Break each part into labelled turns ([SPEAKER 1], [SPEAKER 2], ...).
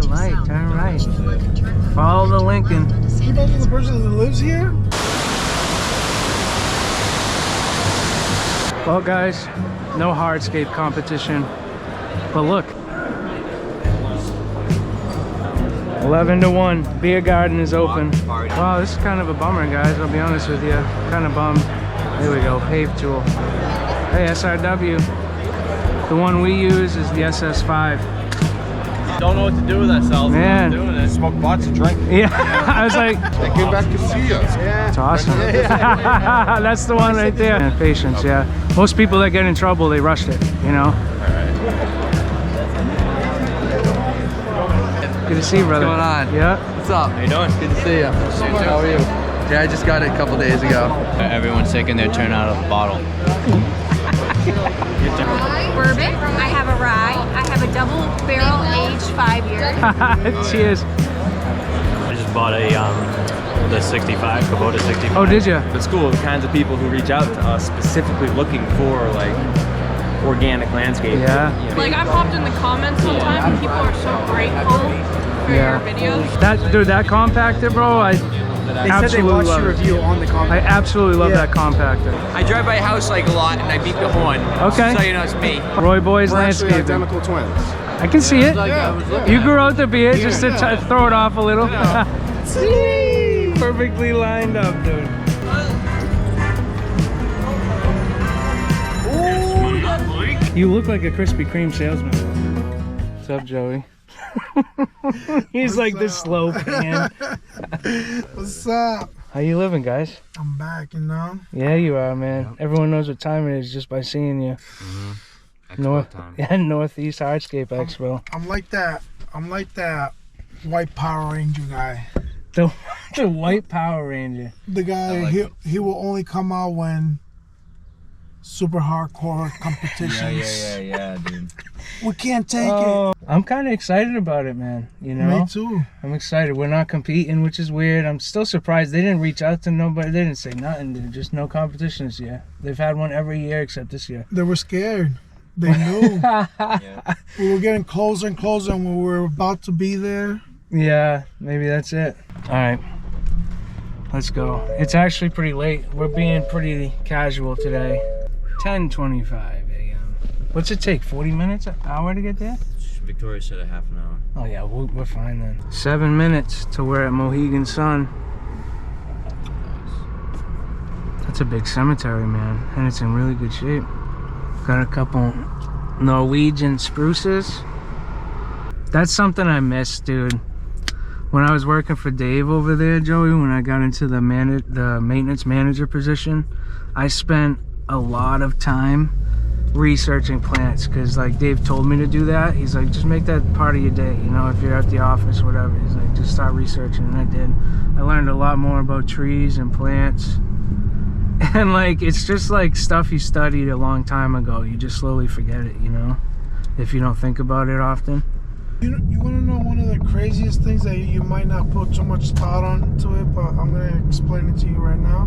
[SPEAKER 1] the light, turn right. Follow the Lincoln.
[SPEAKER 2] You know the person that lives here?
[SPEAKER 1] Well guys, no hardscape competition, but look. 11 to 1, beer garden is open. Wow, this is kind of a bummer, guys, I'll be honest with you. Kind of bummed. There we go, pave tool. Hey, SRW. The one we use is the SS5.
[SPEAKER 3] Don't know what to do with ourselves.
[SPEAKER 1] Man.
[SPEAKER 3] Doing it. Smoke lots of drink.
[SPEAKER 1] Yeah, I was like,
[SPEAKER 4] They came back to see us.
[SPEAKER 1] yeah. It's awesome. That's the one right there. And patience, yeah. Most people that get in trouble, they rushed it, you know? Good to see you, brother.
[SPEAKER 5] What's going on?
[SPEAKER 1] Yeah.
[SPEAKER 5] What's up?
[SPEAKER 3] How you doing?
[SPEAKER 5] Good to see you. How are you? Yeah, I just got it a couple days ago.
[SPEAKER 3] Everyone's taking their turn out of the bottle.
[SPEAKER 6] Bourbon. I have a rye. I have a double barrel aged 5 years.
[SPEAKER 1] Cheers.
[SPEAKER 7] I just bought the 65, Kubota 65.
[SPEAKER 1] Oh, did you?
[SPEAKER 3] It's cool, the kinds of people who reach out to us specifically looking for like organic landscape.
[SPEAKER 1] Yeah.
[SPEAKER 8] Like I've hopped in the comments sometimes and people are so grateful for your videos.
[SPEAKER 1] That dude, that compactor, bro.
[SPEAKER 2] They said they watched your review on the compactor.
[SPEAKER 1] I absolutely love that compactor.
[SPEAKER 9] I drive by a house like a lot and I beep the horn.
[SPEAKER 1] Okay.
[SPEAKER 9] So you know it's me.
[SPEAKER 1] Roy Boy's
[SPEAKER 4] We're actually
[SPEAKER 1] landscaping.
[SPEAKER 4] identical twins.
[SPEAKER 1] I can see it.
[SPEAKER 4] Yeah.
[SPEAKER 1] You grew out the beard just to throw it off a little. Perfectly lined up, dude. You look like a Krispy Kreme salesman. What's up, Joey? He's like the slow pan.
[SPEAKER 2] What's up?
[SPEAKER 1] How you living, guys?
[SPEAKER 2] I'm back, you know?
[SPEAKER 1] Yeah, you are, man. Everyone knows what time it is just by seeing you. Northeast Hardscape Expo.
[SPEAKER 2] I'm like that. I'm like that white Power Ranger guy.
[SPEAKER 1] The white Power Ranger.
[SPEAKER 2] The guy, he will only come out when super hardcore competitions.
[SPEAKER 3] Yeah, dude.
[SPEAKER 2] We can't take it.
[SPEAKER 1] I'm kind of excited about it, man. You know?
[SPEAKER 2] Me too.
[SPEAKER 1] I'm excited. We're not competing, which is weird. I'm still surprised they didn't reach out to nobody. They didn't say nothing, dude. Just no competition this year. They've had one every year except this year.
[SPEAKER 2] They were scared. They knew. We were getting closer and closer, and we were about to be there.
[SPEAKER 1] Yeah, maybe that's it. All right, let's go. It's actually pretty late. We're being pretty casual today. 10:25 a.m. What's it take? 40 minutes? An hour to get there?
[SPEAKER 3] Victoria said a half an hour.
[SPEAKER 1] Oh yeah, we're fine then. 7 minutes till we're at Mohegan Sun. That's a big cemetery, man, and it's in really good shape. Got a couple Norwegian spruces. That's something I miss, dude. When I was working for Dave over there, Joey, when I got into the maintenance manager position, I spent a lot of time researching plants, because like Dave told me to do that. He's like, just make that part of your day, you know, if you're at the office, whatever. He's like, just start researching, and I did. I learned a lot more about trees and plants. And like, it's just like stuff you studied a long time ago. You just slowly forget it, you know, if you don't think about it often.
[SPEAKER 2] You want to know one of the craziest things that you might not put so much thought onto it, but I'm going to explain it to you right now.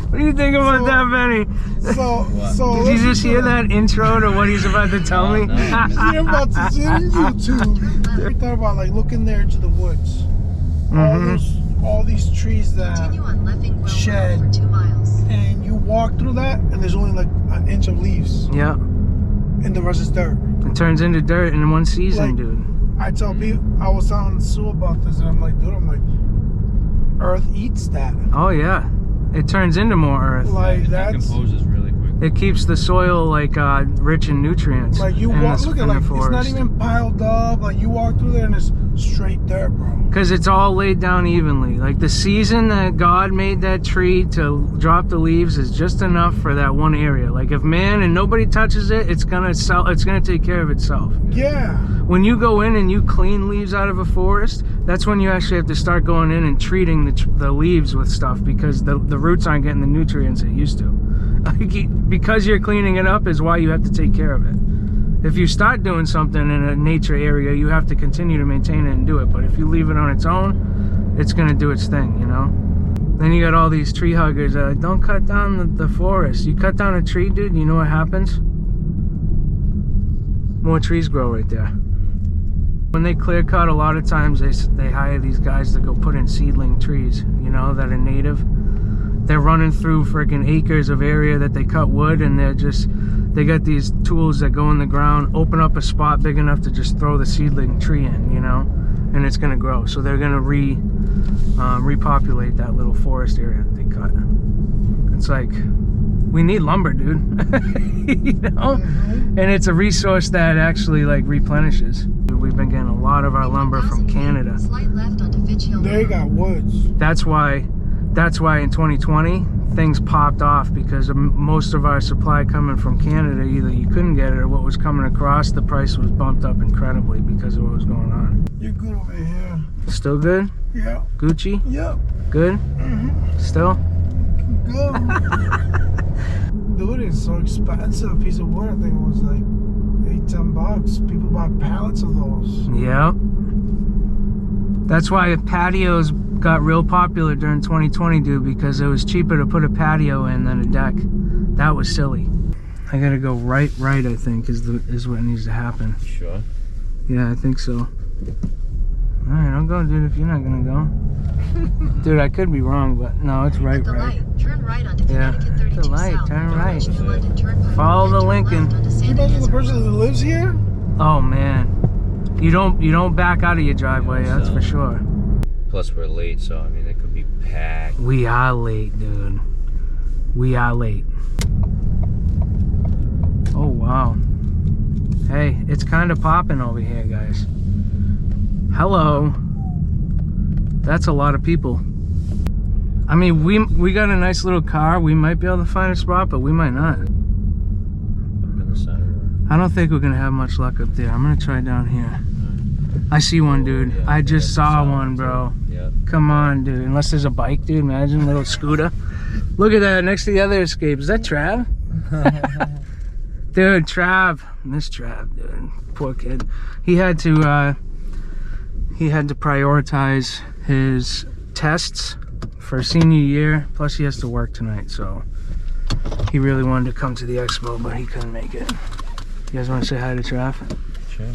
[SPEAKER 1] What do you think about that, Benny?
[SPEAKER 2] So
[SPEAKER 1] did you just hear that intro to what he's about to tell me?
[SPEAKER 2] You're about to see on YouTube. I thought about like looking there into the woods. All these trees that shed, and you walk through that, and there's only like an inch of leaves.
[SPEAKER 1] Yeah.
[SPEAKER 2] And the rest is dirt.
[SPEAKER 1] It turns into dirt in one season,
[SPEAKER 2] Like,
[SPEAKER 1] dude.
[SPEAKER 2] I tell people, I was telling Sue about this, and I'm like, dude, Earth eats that.
[SPEAKER 1] Oh yeah, it turns into more earth.
[SPEAKER 2] Like
[SPEAKER 3] It
[SPEAKER 2] that's
[SPEAKER 3] decomposes really quick.
[SPEAKER 1] It keeps the soil like rich in nutrients.
[SPEAKER 2] like you walk. Look at like it's not even piled up. Like you walk through there and it's straight dirt, bro.
[SPEAKER 1] Because it's all laid down evenly. Like the season that God made that tree to drop the leaves is just enough for that one area. Like if man and nobody touches it, it's gonna take care of itself.
[SPEAKER 2] Yeah.
[SPEAKER 1] When you go in and you clean leaves out of a forest, that's when you actually have to start going in and treating the leaves with stuff, because the roots aren't getting the nutrients it used to. Because you're cleaning it up is why you have to take care of it. If you start doing something in a nature area, you have to continue to maintain it and do it. But if you leave it on its own, it's gonna do its thing, you know? Then you got all these tree huggers that are like, don't cut down the forest. You cut down a tree, dude, you know what happens? More trees grow right there. When they clear cut, a lot of times they hire these guys to go put in seedling trees, you know, that are native. They're running through freaking acres of area that they cut wood, and they got these tools that go in the ground, open up a spot big enough to just throw the seedling tree in, you know, and it's gonna grow. So they're gonna repopulate that little forest area that they cut. It's like, we need lumber, dude. You know, and it's a resource that actually like replenishes. We've been getting a lot of our lumber from Canada.
[SPEAKER 2] They got woods.
[SPEAKER 1] That's why in 2020 things popped off, because most of our supply coming from Canada, either you couldn't get it or what was coming across, the price was bumped up incredibly because of what was going on.
[SPEAKER 2] You're good over here.
[SPEAKER 1] Still good?
[SPEAKER 2] Yeah.
[SPEAKER 1] Gucci?
[SPEAKER 2] Yep.
[SPEAKER 1] Good? Still?
[SPEAKER 2] Good. Dude, it's so expensive. A piece of wood, I think it was like $8-10. People buy pallets of those.
[SPEAKER 1] Yeah. That's why patios got real popular during 2020, dude, because it was cheaper to put a patio in than a deck. That was silly. I gotta go right, I think, is what needs to happen.
[SPEAKER 3] Sure.
[SPEAKER 1] Yeah, I think so. Alright, I'll go, dude, if you're not gonna go. Dude, I could be wrong, but no, it's right.
[SPEAKER 4] Turn right onto
[SPEAKER 1] Yeah,
[SPEAKER 4] Connecticut 32
[SPEAKER 1] the light,
[SPEAKER 4] South.
[SPEAKER 1] turn right.
[SPEAKER 4] New London Turnpike.
[SPEAKER 1] Follow the
[SPEAKER 4] Turn
[SPEAKER 1] Lincoln.
[SPEAKER 4] left onto
[SPEAKER 2] You
[SPEAKER 4] Sandy
[SPEAKER 2] know the
[SPEAKER 4] Desert
[SPEAKER 2] person that lives here?
[SPEAKER 1] Oh man, you don't back out of your driveway, that's for sure.
[SPEAKER 3] Plus we're late, so I mean it could be packed.
[SPEAKER 1] We are late, dude. We are late. Oh wow. Hey, it's kind of popping over here, guys. Hello. That's a lot of people. I mean, we got a nice little car. We might be able to find a spot, but we might not. I don't think we're gonna have much luck up there. I'm gonna try down here. I see one, dude.
[SPEAKER 3] Yeah,
[SPEAKER 1] I just saw one, bro.
[SPEAKER 3] Yep.
[SPEAKER 1] Come on, dude. Unless there's a bike, dude. Imagine a little scooter. Look at that next to the other Escape. Is that Trav? Dude, Trav. Miss Trav, dude. Poor kid. He had to prioritize his tests for senior year. Plus, he has to work tonight, so he really wanted to come to the expo, but he couldn't make it. You guys want to say hi to Trav?
[SPEAKER 3] Sure.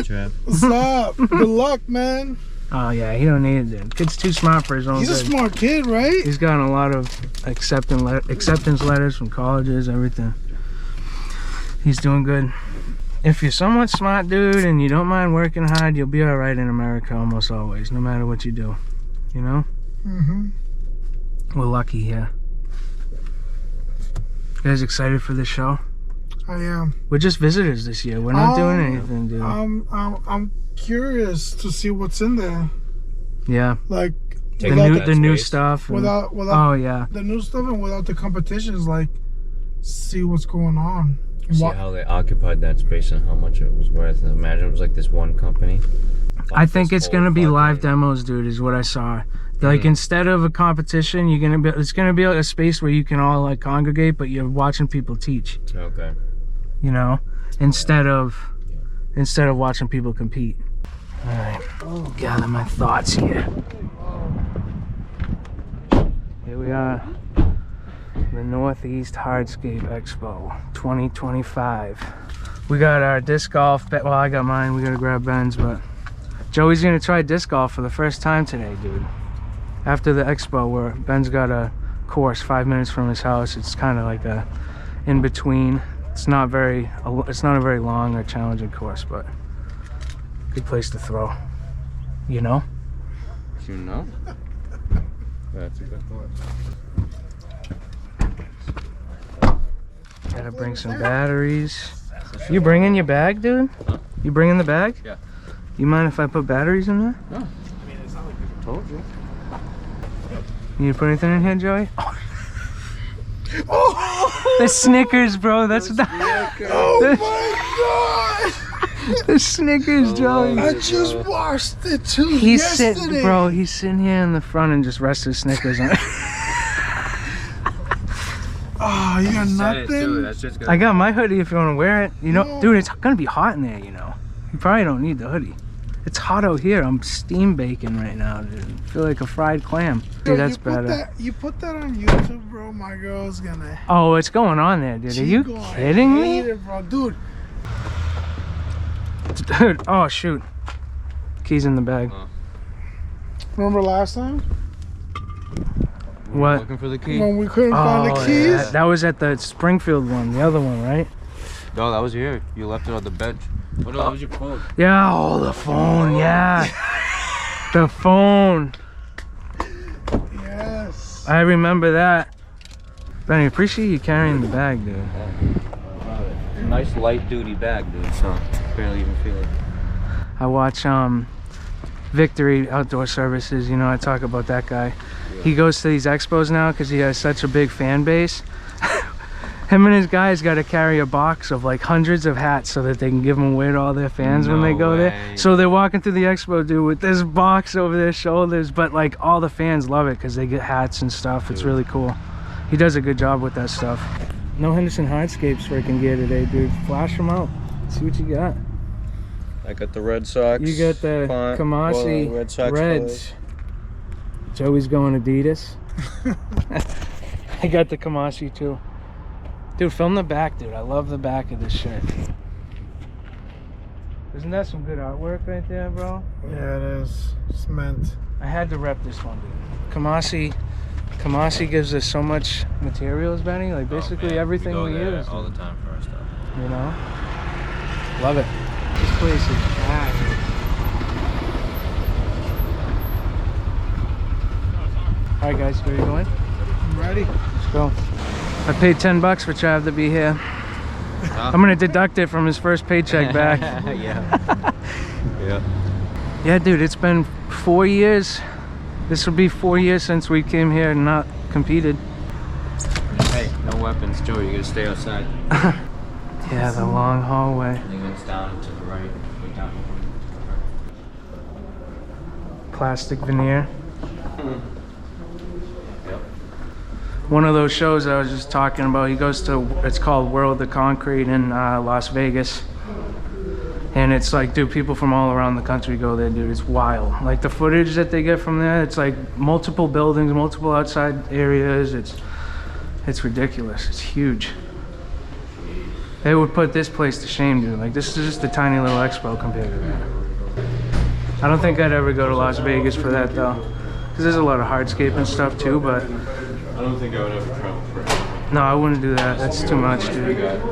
[SPEAKER 3] Trav.
[SPEAKER 2] What's up? Good luck, man.
[SPEAKER 1] Oh yeah, he don't need it, dude. Kid's too smart for his own
[SPEAKER 2] He's a
[SPEAKER 1] good.
[SPEAKER 2] smart kid, right?
[SPEAKER 1] He's gotten a lot of acceptance letters from colleges, everything. He's doing good. If you're somewhat smart, dude, and you don't mind working hard, you'll be all right in America almost always, no matter what you do. You know?
[SPEAKER 2] Mm-hmm.
[SPEAKER 1] We're lucky here. You guys excited for this show?
[SPEAKER 2] I am.
[SPEAKER 1] We're just visitors this year. We're not doing anything, dude.
[SPEAKER 2] I'm curious to see what's in there.
[SPEAKER 1] Yeah.
[SPEAKER 2] Like
[SPEAKER 3] Take
[SPEAKER 1] the new
[SPEAKER 3] space.
[SPEAKER 1] stuff. and-
[SPEAKER 2] without
[SPEAKER 1] oh yeah.
[SPEAKER 2] the new stuff and without the competitions, like see what's going on.
[SPEAKER 3] See how they occupied that space and how much it was worth. And imagine it was like this one company.
[SPEAKER 1] I think it's gonna be live demos, dude, is what I saw. Like instead of a competition, it's gonna be a space where you can all like congregate, but you're watching people teach.
[SPEAKER 3] Okay.
[SPEAKER 1] You know, instead of watching people compete. All right, gather my thoughts here. Here we are, the Northeast Hardscape Expo 2025. We got our disc golf. Well, I got mine. We gotta grab Ben's, but Joey's gonna try disc golf for the first time today, dude. After the expo, where Ben's got a course 5 minutes from his house. It's kind of like a in between. It's not a very long or challenging course, but good place to throw. You know?
[SPEAKER 3] You know? That's a good thought.
[SPEAKER 1] Gotta bring some batteries. You bringing your bag, dude? You bringing the bag?
[SPEAKER 3] Yeah.
[SPEAKER 1] You mind if I put batteries in there?
[SPEAKER 3] No. Told you.
[SPEAKER 1] You need to put anything in here, Joey? Oh. The Snickers, bro. That's the
[SPEAKER 2] Oh my god!
[SPEAKER 1] the Snickers, Joey.
[SPEAKER 2] I just watched it too.
[SPEAKER 1] He's
[SPEAKER 2] yesterday.
[SPEAKER 1] sitting, bro. He's sitting here in the front and just rested Snickers on it.
[SPEAKER 2] Oh, you got nothing?
[SPEAKER 3] That's just
[SPEAKER 1] I got my hoodie if you want to wear it. You know, dude, it's gonna be hot in there. You know, you probably don't need the hoodie. It's hot out here. I'm steam baking right now, dude. I feel like a fried clam. Dude, that's better.
[SPEAKER 2] You put that on YouTube, bro. My girl's gonna.
[SPEAKER 1] Oh, it's going on there, dude. Are you kidding me?
[SPEAKER 2] It, bro. Dude.
[SPEAKER 1] Dude, oh shoot. Keys in the bag.
[SPEAKER 2] Remember last time
[SPEAKER 1] What?
[SPEAKER 5] Looking for the key?
[SPEAKER 2] when we couldn't find the keys?
[SPEAKER 1] Yeah, that was at the Springfield one, the other one, right?
[SPEAKER 5] No, that was here. You left it on the bench. Oh no, that was your phone.
[SPEAKER 1] Yeah, oh, the phone, yeah. The phone.
[SPEAKER 2] Yes.
[SPEAKER 1] I remember that. Benny, appreciate you carrying the bag, dude.
[SPEAKER 5] Nice light duty bag, dude. So barely even feel it.
[SPEAKER 1] I watch Victory Outdoor Services, you know, I talk about that guy. Yeah. He goes to these expos now because he has such a big fan base. Him and his guys got to carry a box of like hundreds of hats so that they can give them away to all their fans when they go there. So they're walking through the expo, dude, with this box over their shoulders, but like all the fans love it because they get hats and stuff. It's really cool. He does a good job with that stuff. No Henderson Hardscapes freaking gear today, dude. Flash them out. See what you got.
[SPEAKER 5] I got the Red Sox.
[SPEAKER 1] You got the Kamasi
[SPEAKER 5] Red Sox
[SPEAKER 1] Reds.
[SPEAKER 5] colors.
[SPEAKER 1] Joey's going Adidas. I got the Kamasi too. Dude, film the back, dude. I love the back of this shirt. Isn't that some good artwork right there, bro?
[SPEAKER 2] Yeah, it is. Cement.
[SPEAKER 1] I had to rep this one, dude. Kamasi gives us so much materials, Benny. Like basically everything we use.
[SPEAKER 5] All the time for our stuff.
[SPEAKER 1] You know? Love it. This place is packed. Alright guys, where are you going?
[SPEAKER 2] I'm ready.
[SPEAKER 1] Let's go. I paid $10 for Trav to be here. I'm gonna deduct it from his first paycheck back.
[SPEAKER 5] Yeah. Yeah.
[SPEAKER 1] Yeah, dude, it's been 4 years. This will be 4 years since we came here and not competed.
[SPEAKER 5] Hey, no weapons, Joey. You gotta stay outside.
[SPEAKER 1] Yeah, the long hallway.
[SPEAKER 5] I think it's down to the right. Way down
[SPEAKER 1] Plastic veneer. One of those shows I was just talking about, he goes to, it's called World of Concrete in Las Vegas. And it's like, dude, people from all around the country go there, dude. It's wild. Like the footage that they get from there, it's like multiple buildings, multiple outside areas. It's ridiculous. It's huge. They would put this place to shame, dude. Like this is just a tiny little expo compared to that. I don't think I'd ever go to Las Vegas for that though. Because there's a lot of hardscape and stuff too, but
[SPEAKER 5] I don't think I would ever travel for it.
[SPEAKER 1] no, I wouldn't do that. That's too much, dude.
[SPEAKER 5] And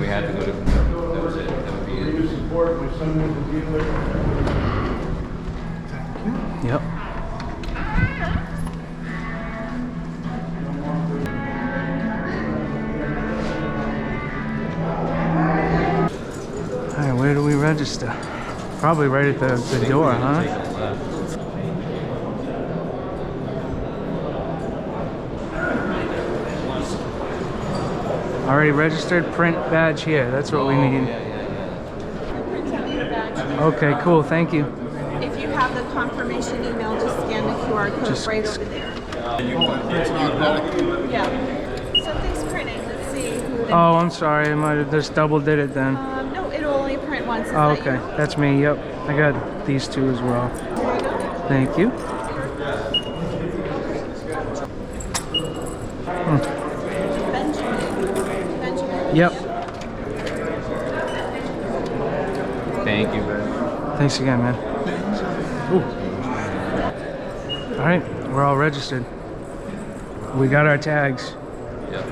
[SPEAKER 5] we had to go to Kentucky. That was it. That would be it.
[SPEAKER 1] Yep. Alright, where do we register? Probably right at the door, huh? Already registered, print badge here. That's what we need. Okay, cool. Thank you.
[SPEAKER 6] If you have the confirmation email, just scan the QR code right over there. Yeah. Something's printing. Let's see who
[SPEAKER 1] Oh, I'm sorry. I might have just double did it then.
[SPEAKER 6] No, it'll only print once.
[SPEAKER 1] Oh, okay. That's me. Yep. I got these two as well. Thank you. Yep.
[SPEAKER 5] Thank you.
[SPEAKER 1] Thanks again, man. Ooh. All right, we're all registered. We got our tags.
[SPEAKER 5] Yep.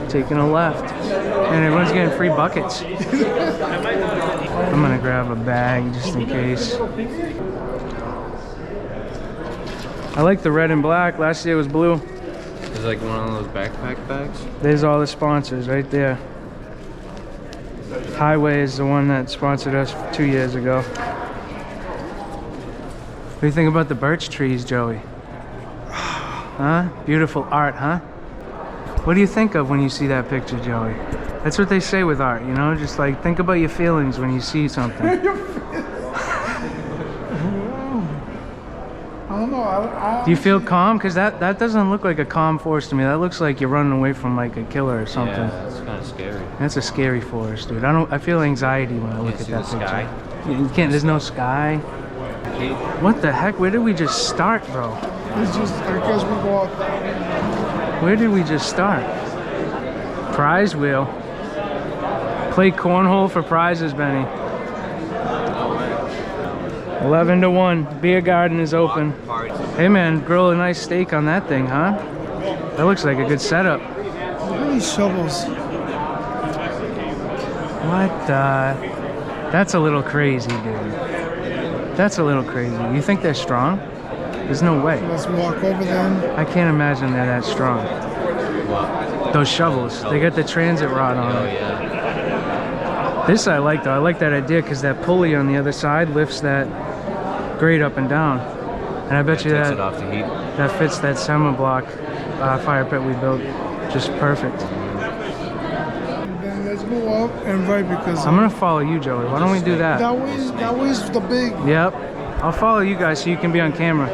[SPEAKER 1] Taking a left. And everyone's getting free buckets. I'm gonna grab a bag just in case. I like the red and black. Last year was blue.
[SPEAKER 5] It's like one of those backpack bags.
[SPEAKER 1] There's all the sponsors right there. Highway is the one that sponsored us 2 years ago. What do you think about the birch trees, Joey? Huh? Beautiful art, huh? What do you think of when you see that picture, Joey? That's what they say with art, you know? Just like think about your feelings when you see something.
[SPEAKER 2] I don't know.
[SPEAKER 1] Do you feel calm? Because that doesn't look like a calm forest to me. That looks like you're running away from like a killer or something.
[SPEAKER 5] Yeah, that's kind of scary.
[SPEAKER 1] That's a scary forest, dude. I feel anxiety when I look at that picture.
[SPEAKER 5] Sky?
[SPEAKER 1] You can't, there's no sky. What the heck? Where did we just start, bro?
[SPEAKER 2] It's just because we walked.
[SPEAKER 1] Where did we just start? Prize wheel. Play cornhole for prizes, Benny. 11 to 1. Beer garden is open. Hey man, grill a nice steak on that thing, huh? That looks like a good setup.
[SPEAKER 2] Look at these shovels.
[SPEAKER 1] What the? That's a little crazy, dude. That's a little crazy. You think they're strong? There's no way.
[SPEAKER 2] Let's walk over them.
[SPEAKER 1] I can't imagine they're that strong. Those shovels, they got the transit rod on them. This I like though. I like that idea because that pulley on the other side lifts that grate up and down. And I bet you
[SPEAKER 5] Takes
[SPEAKER 1] that
[SPEAKER 5] it off the heat.
[SPEAKER 1] that fits that semi-block fire pit we built just perfect.
[SPEAKER 2] And then let's go up and right because
[SPEAKER 1] I'm gonna follow you, Joey. Why don't we do that?
[SPEAKER 2] that way's the big.
[SPEAKER 1] Yep. I'll follow you guys so you can be on camera.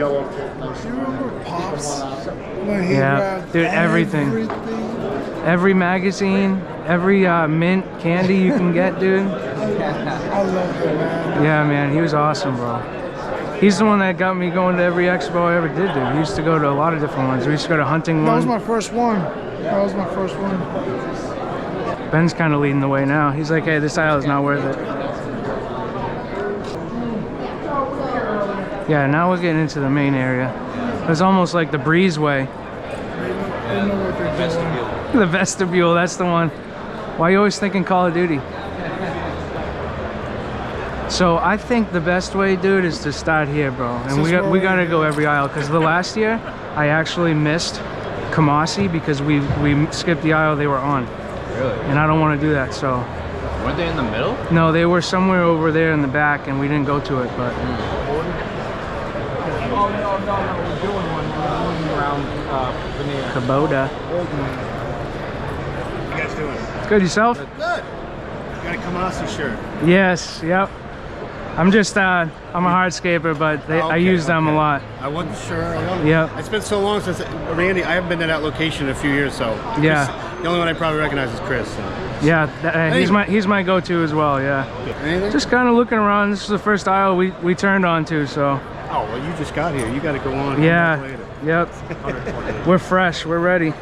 [SPEAKER 2] You remember Pops? When he
[SPEAKER 1] Yeah,
[SPEAKER 2] grabbed
[SPEAKER 1] dude, everything. Every magazine, every mint candy you can get, dude.
[SPEAKER 2] I love him, man.
[SPEAKER 1] Yeah, man, he was awesome, bro. He's the one that got me going to every expo I ever did, dude. He used to go to a lot of different ones. We used to go to hunting
[SPEAKER 2] That
[SPEAKER 1] one.
[SPEAKER 2] was my first one. That was my first one.
[SPEAKER 1] Ben's kind of leading the way now. He's like, hey, this aisle is not worth it. Yeah, now we're getting into the main area. It's almost like the breezeway.
[SPEAKER 2] I know what they're doing.
[SPEAKER 1] The vestibule, that's the one. Why are you always thinking Call of Duty? So I think the best way, dude, is to start here, bro. And we gotta go every aisle because the last year I actually missed Kamasi because we skipped the aisle they were on.
[SPEAKER 5] Really?
[SPEAKER 1] And I don't want to do that, so.
[SPEAKER 5] Weren't they in the middle?
[SPEAKER 1] No, they were somewhere over there in the back and we didn't go to it, but.
[SPEAKER 9] Oh, no, we're doing one. We're moving around Veneer.
[SPEAKER 1] Kubota.
[SPEAKER 9] What you guys doing?
[SPEAKER 1] Good, yourself?
[SPEAKER 9] Good. You got a Kamasi shirt.
[SPEAKER 1] Yes, yep. I'm just, I'm a hardscaper, but I use them a lot.
[SPEAKER 9] I wasn't sure.
[SPEAKER 1] Yep.
[SPEAKER 9] It's been so long since, Randy, I haven't been to that location in a few years, so.
[SPEAKER 1] Yeah.
[SPEAKER 9] The only one I probably recognize is Chris. So.
[SPEAKER 1] Yeah, he's my go-to as well, yeah.
[SPEAKER 9] Anything?
[SPEAKER 1] Just kind of looking around. This is the first aisle we turned onto, so.
[SPEAKER 9] Oh, well, you just got here. You got to go on.
[SPEAKER 1] Yeah,
[SPEAKER 9] Come back
[SPEAKER 1] yep. We're fresh, we're ready.
[SPEAKER 9] later.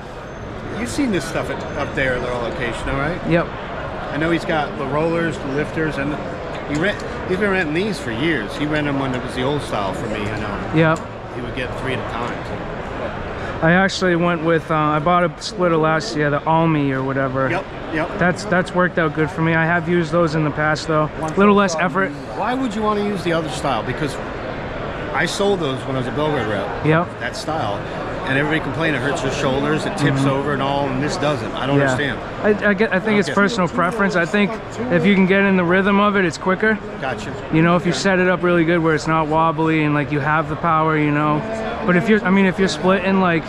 [SPEAKER 9] You've seen this stuff up there at our location, all right?
[SPEAKER 1] Yep.
[SPEAKER 9] I know he's got the rollers, the lifters, and he's been renting these for years. He rented them when it was the old style for me, I know.
[SPEAKER 1] Yep.
[SPEAKER 9] He would get 3 at a time.
[SPEAKER 1] I actually went with, I bought a splitter last year, the Almi or whatever.
[SPEAKER 9] Yep.
[SPEAKER 1] That's worked out good for me. I have used those in the past though. A little less effort.
[SPEAKER 9] Why would you want to use the other style? Because I sold those when I was a Belgrade rep.
[SPEAKER 1] Yep.
[SPEAKER 9] That style. And everybody complained it hurts your shoulders, it tips over and all, and this doesn't. I don't understand.
[SPEAKER 1] I think it's personal preference. I think if you can get in the rhythm of it, it's quicker.
[SPEAKER 9] Gotcha.
[SPEAKER 1] You know, if you set it up really good where it's not wobbly and like you have the power, you know. But if you're splitting like